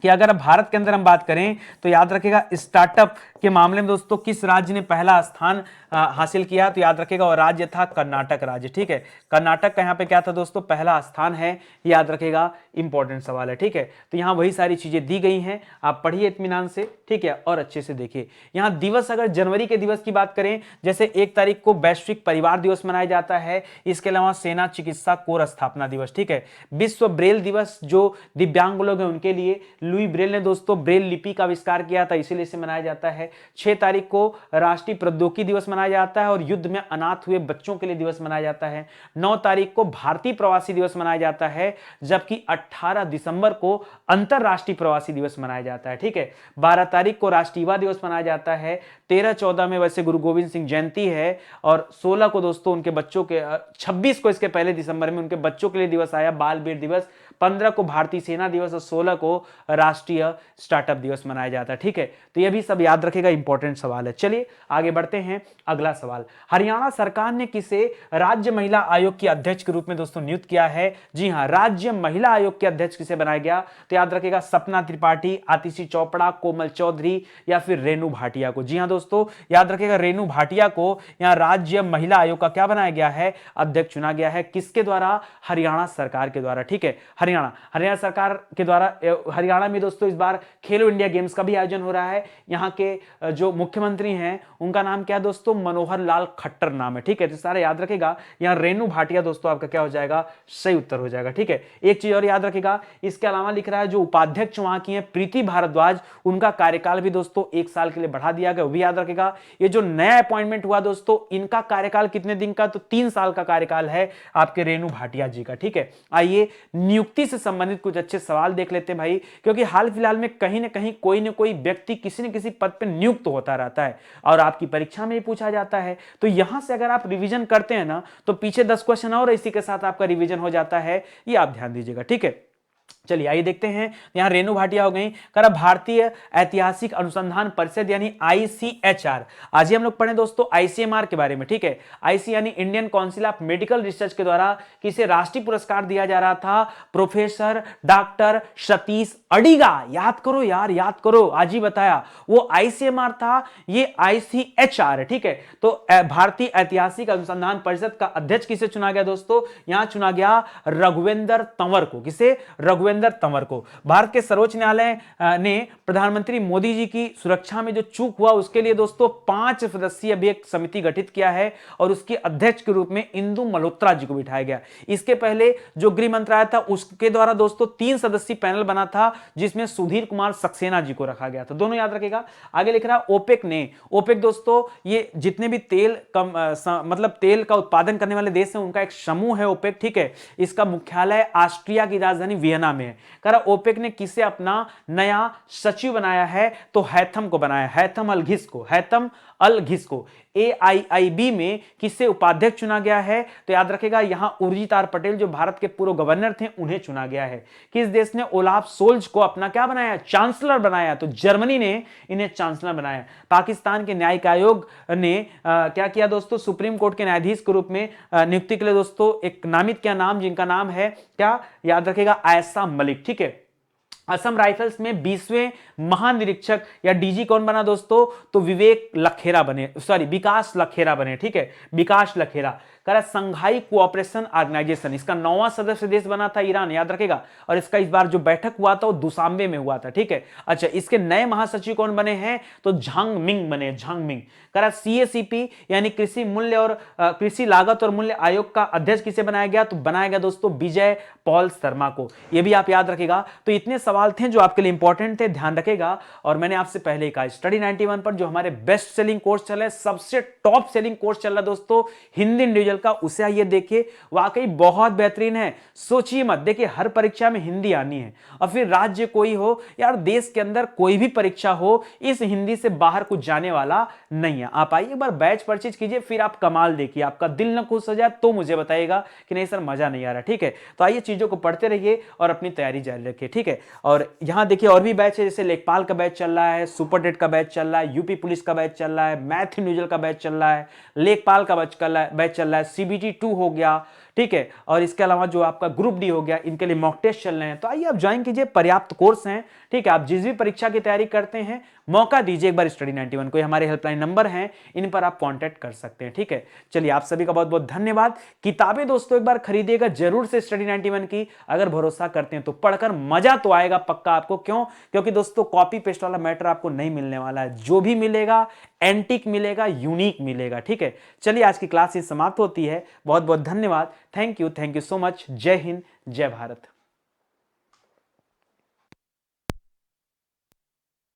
कि अगर भारत के अंदर हम बात करें तो याद रखेगा स्टार्टअप के मामले में दोस्तों किस राज्य ने पहला स्थान हासिल किया, तो याद रखेगा और राज्य था कर्नाटक राज्य। ठीक है, कर्नाटक का यहां पे क्या था दोस्तों, पहला स्थान है, याद रखेगा, इंपॉर्टेंट सवाल है। ठीक है, तो यहां वही सारी चीजें दी गई हैं, आप पढ़िए इत्मीनान से, ठीक है, और अच्छे से देखिए। यहां दिवस, अगर जनवरी के दिवस की बात करें, जैसे 1 तारीख को वैश्विक परिवार दिवस मनाया जाता है, इसके अलावा सेना चिकित्सा कोर स्थापना दिवस। ठीक है, विश्व ब्रेल दिवस, जो दिव्यांग लोग हैं उनके लिए, लुई ब्रेल ने दोस्तों ब्रेल लिपि का आविष्कार किया था, इसीलिए इसे मनाया जाता है। 6 तारीख को राष्ट्रीय प्रौद्योगिकी दिवस मनाया जाता है और युद्ध में अनाथ हुए बच्चों के लिए दिवस मनाया जाता है। 9 तारीख को भारतीय प्रवासी दिवस मनाया जाता है, जबकि 18 दिसंबर को अंतरराष्ट्रीय प्रवासी दिवस मनाया जाता है। ठीक है, 12 तारीख को राष्ट्रीय युवा दिवस मनाया जाता है। 13-14 में वैसे गुरु गोविंद सिंह जयंती है और 16 को दोस्तों उनके बच्चों के, 26 को इसके पहले दिसंबर में उनके बच्चों के लिए दिवस आया, बाल वीर दिवस। 15 को भारतीय सेना दिवस और 16 को राष्ट्रीय स्टार्टअप दिवस मनाया जाता है। ठीक है, तो ये भी सब याद रखेगा, इंपॉर्टेंट सवाल है। चलिए आगे बढ़ते हैं। अगला सवाल, हरियाणा सरकार ने किसे राज्य महिला आयोग की अध्यक्ष के रूप में दोस्तों नियुक्त किया है? जी हां, राज्य महिला आयोग के अध्यक्ष किसे बनाया गया, तो याद रखेगा सपना त्रिपाठी, आतिशी चोपड़ा, कोमल चौधरी या फिर रेणु भाटिया को। जी हां दोस्तों, याद रखेगा रेणु भाटिया को यहां राज्य महिला आयोग का क्या बनाया गया है, अध्यक्ष चुना गया है। किसके द्वारा, हरियाणा सरकार के द्वारा। ठीक है, हरियाणा सरकार के द्वारा। हरियाणा में दोस्तों इस बार खेलो इंडिया गेम्स का भी आयोजन हो रहा है। यहाँ के जो मुख्यमंत्री हैं उनका नाम क्या है दोस्तों, मनोहर लाल खट्टर नाम है। ठीक है, तो सारा याद रखेगा। यहाँ रेणु भाटिया दोस्तों आपका क्या हो जाएगा, सही उत्तर हो जाएगा। ठीक है, एक चीज और याद रखेगा, इसके अलावा लिख रहा है जो उपाध्यक्ष वहां की है प्रीति भारद्वाज, उनका कार्यकाल भी दोस्तों 1 साल के लिए बढ़ा दिया गया, वो भी याद रखेगा। ये जो नया अपॉइंटमेंट हुआ दोस्तों, इनका कार्यकाल कितने दिन का, तो 3 साल का कार्यकाल है आपके रेणु भाटिया जी का। ठीक है, आइए नियुक्ति से संबंधित कुछ अच्छे सवाल देख लेते हैं भाई, क्योंकि हाल फिलहाल में कहीं ना कहीं कोई ना कोई व्यक्ति किसी न किसी पद पर नियुक्त होता रहता है और आपकी परीक्षा में भी पूछा जाता है। तो यहां से अगर आप रिवीजन करते हैं ना, तो पीछे 10 क्वेश्चन और इसी के साथ आपका रिवीजन हो जाता है, ये आप ध्यान दीजिएगा। ठीक है, चलिए आइए देखते हैं। यहां रेणु भाटिया हो गई, करा भारतीय ऐतिहासिक अनुसंधान परिषद यानी ICHR। आज ही हम लोग पढ़े दोस्तों ICMR के बारे में। ठीक है, IC यानी Indian council of medical research के द्वारा किसे राष्ट्रीय पुरस्कार दिया जा रहा था, प्रोफेसर डॉक्टर सतीश अडिगा। याद करो यार, याद करो, आज ही बताया, वो ICMR था, ये ICHR है। ठीक है, तो भारतीय ऐतिहासिक अनुसंधान परिषद का अध्यक्ष किसे चुना गया दोस्तों, यहां चुना गया रघुवेंद्र तंवर को। किसे, रघुवेंद्र तंवर को। भारत के सर्वोच्च न्यायालय ने प्रधानमंत्री मोदी जी की सुरक्षा में जो चूक हुआ उसके लिए दोस्तों 5 सदस्यीय अभी एक समिति गठित किया है और उसके अध्यक्ष के रूप में इंदु मल्होत्रा जी को बिठाया गया। इसके पहले जो गृह मंत्रालय था उसके द्वारा दोस्तों 3 सदस्यीय पैनल बना था, जिसमें सुधीर कुमार सक्सेना जी को रखा गया था। दोनों याद रखेगा। आगे लिख रहा है ओपेक ने। ओपेक दोस्तों ये जितने भी तेल मतलब तेल का उत्पादन करने वाले देश हैं उनका एक समूह है ओपेक। ठीक है, इसका मुख्यालय ऑस्ट्रिया की राजधानी वियना में है। कह रहा ओपेक ने किसे अपना नया सचिव बनाया है, तो हैथम को बनाया, हैथम अल घिस को, हैथम अल घिस को। AIIB में किससे उपाध्यक्ष चुना गया है, तो याद रखेगा यहां उर्जित आर पटेल जो भारत के पूर्व गवर्नर थे उन्हें चुना गया है। किस देश ने ओलाफ सोल्ज को अपना क्या बनाया, चांसलर बनाया, तो जर्मनी ने इन्हें चांसलर बनाया। पाकिस्तान के न्यायिक आयोग ने क्या किया दोस्तों, सुप्रीम कोर्ट के न्यायाधीश के रूप में नियुक्ति के लिए दोस्तों एक नामित किया नाम, जिनका नाम है क्या, याद रखेगा आयशा मलिक। ठीक है, असम राइफल्स में 20वें महानिरीक्षक या डीजी कौन बना दोस्तों, तो विवेक लखेरा बने, सॉरी विकास लखेरा बने। ठीक है, विकास लखेरा। कह संघाई कोऑपरेशन ऑर्गेनाइजेशन, इसका 9वां सदस्य देश बना था ईरान, याद रखेगा। और इसका इस बार जो बैठक हुआ था वो दुशांबे में हुआ था। ठीक है, अच्छा इसके नए महासचिव कौन बने हैं, तो झांग मिंग बने, झांग मिंग। कह रहा CACP यानी कृषि मूल्य और कृषि लागत और मूल्य आयोग का अध्यक्ष किसे बनाया गया, तो बनाया गया दोस्तों विजय पॉल शर्मा को। यह भी आप याद रखेगा। तो इतने सवाल सवाल थे जो आपके लिए इंपॉर्टेंट थे, ध्यान रखेगा। और मैंने आपसे पहले ही कहा, स्टडी 91 पर जो हमारे बेस्ट सेलिंग कोर्स चल रहा है, सबसे टॉप सेलिंग कोर्स चल रहा है दोस्तों हिंदी इंडिविजुअल का, उसे आइए देखिए, वाकई बहुत बेहतरीन है। सोचिए मत, देखिए हर परीक्षा में हिंदी आनी है, और फिर राज्य कोई हो यार, देश के अंदर कोई भी परीक्षा हो, इस हिंदी से बाहर कुछ जाने वाला नहीं है। आप आइए एक बार बैच परचेज कीजिए, फिर आप कमाल देखिए, आपका दिल न खुश हो जाए तो मुझे बताइएगा कि नहीं सर मजा नहीं आ रहा। ठीक है, तो आइए चीजों को पढ़ते रहिए और अपनी तैयारी जारी रखिए। ठीक है, और यहां देखिए और भी बैच है, जैसे लेखपाल का बैच चल रहा है, सुपर टेट का बैच चल रहा है, यूपी पुलिस का बैच चल रहा है, मैथ इंडिविजुअल का बैच चल रहा है, लेखपाल का बैच चल रहा है, सीबीटी 2 हो गया। ठीक है, और इसके अलावा जो आपका ग्रुप डी हो गया, इनके लिए मॉक टेस्ट चल रहे हैं। तो आइए आप ज्वाइन कीजिए, पर्याप्त कोर्स हैं। ठीक है, आप जिस भी परीक्षा की तैयारी करते हैं, मौका दीजिए एक बार स्टडी 91 को। हमारे हेल्पलाइन नंबर हैं, इन पर आप कांटेक्ट कर सकते हैं। ठीक है, चलिए आप सभी का बहुत बहुत धन्यवाद। किताबें दोस्तों एक बार खरीदिएगा जरूर से स्टडी 91 की, अगर भरोसा करते हैं तो पढ़कर मजा तो आएगा पक्का आपको। क्यों? क्योंकि दोस्तों कॉपी पेस्ट वाला मैटर आपको नहीं मिलने वाला है, जो भी मिलेगा एंटीक मिलेगा, यूनिक मिलेगा। ठीक है, चलिए आज की क्लास समाप्त होती है। बहुत बहुत धन्यवाद। Thank you so much. जय हिंद, जय भारत।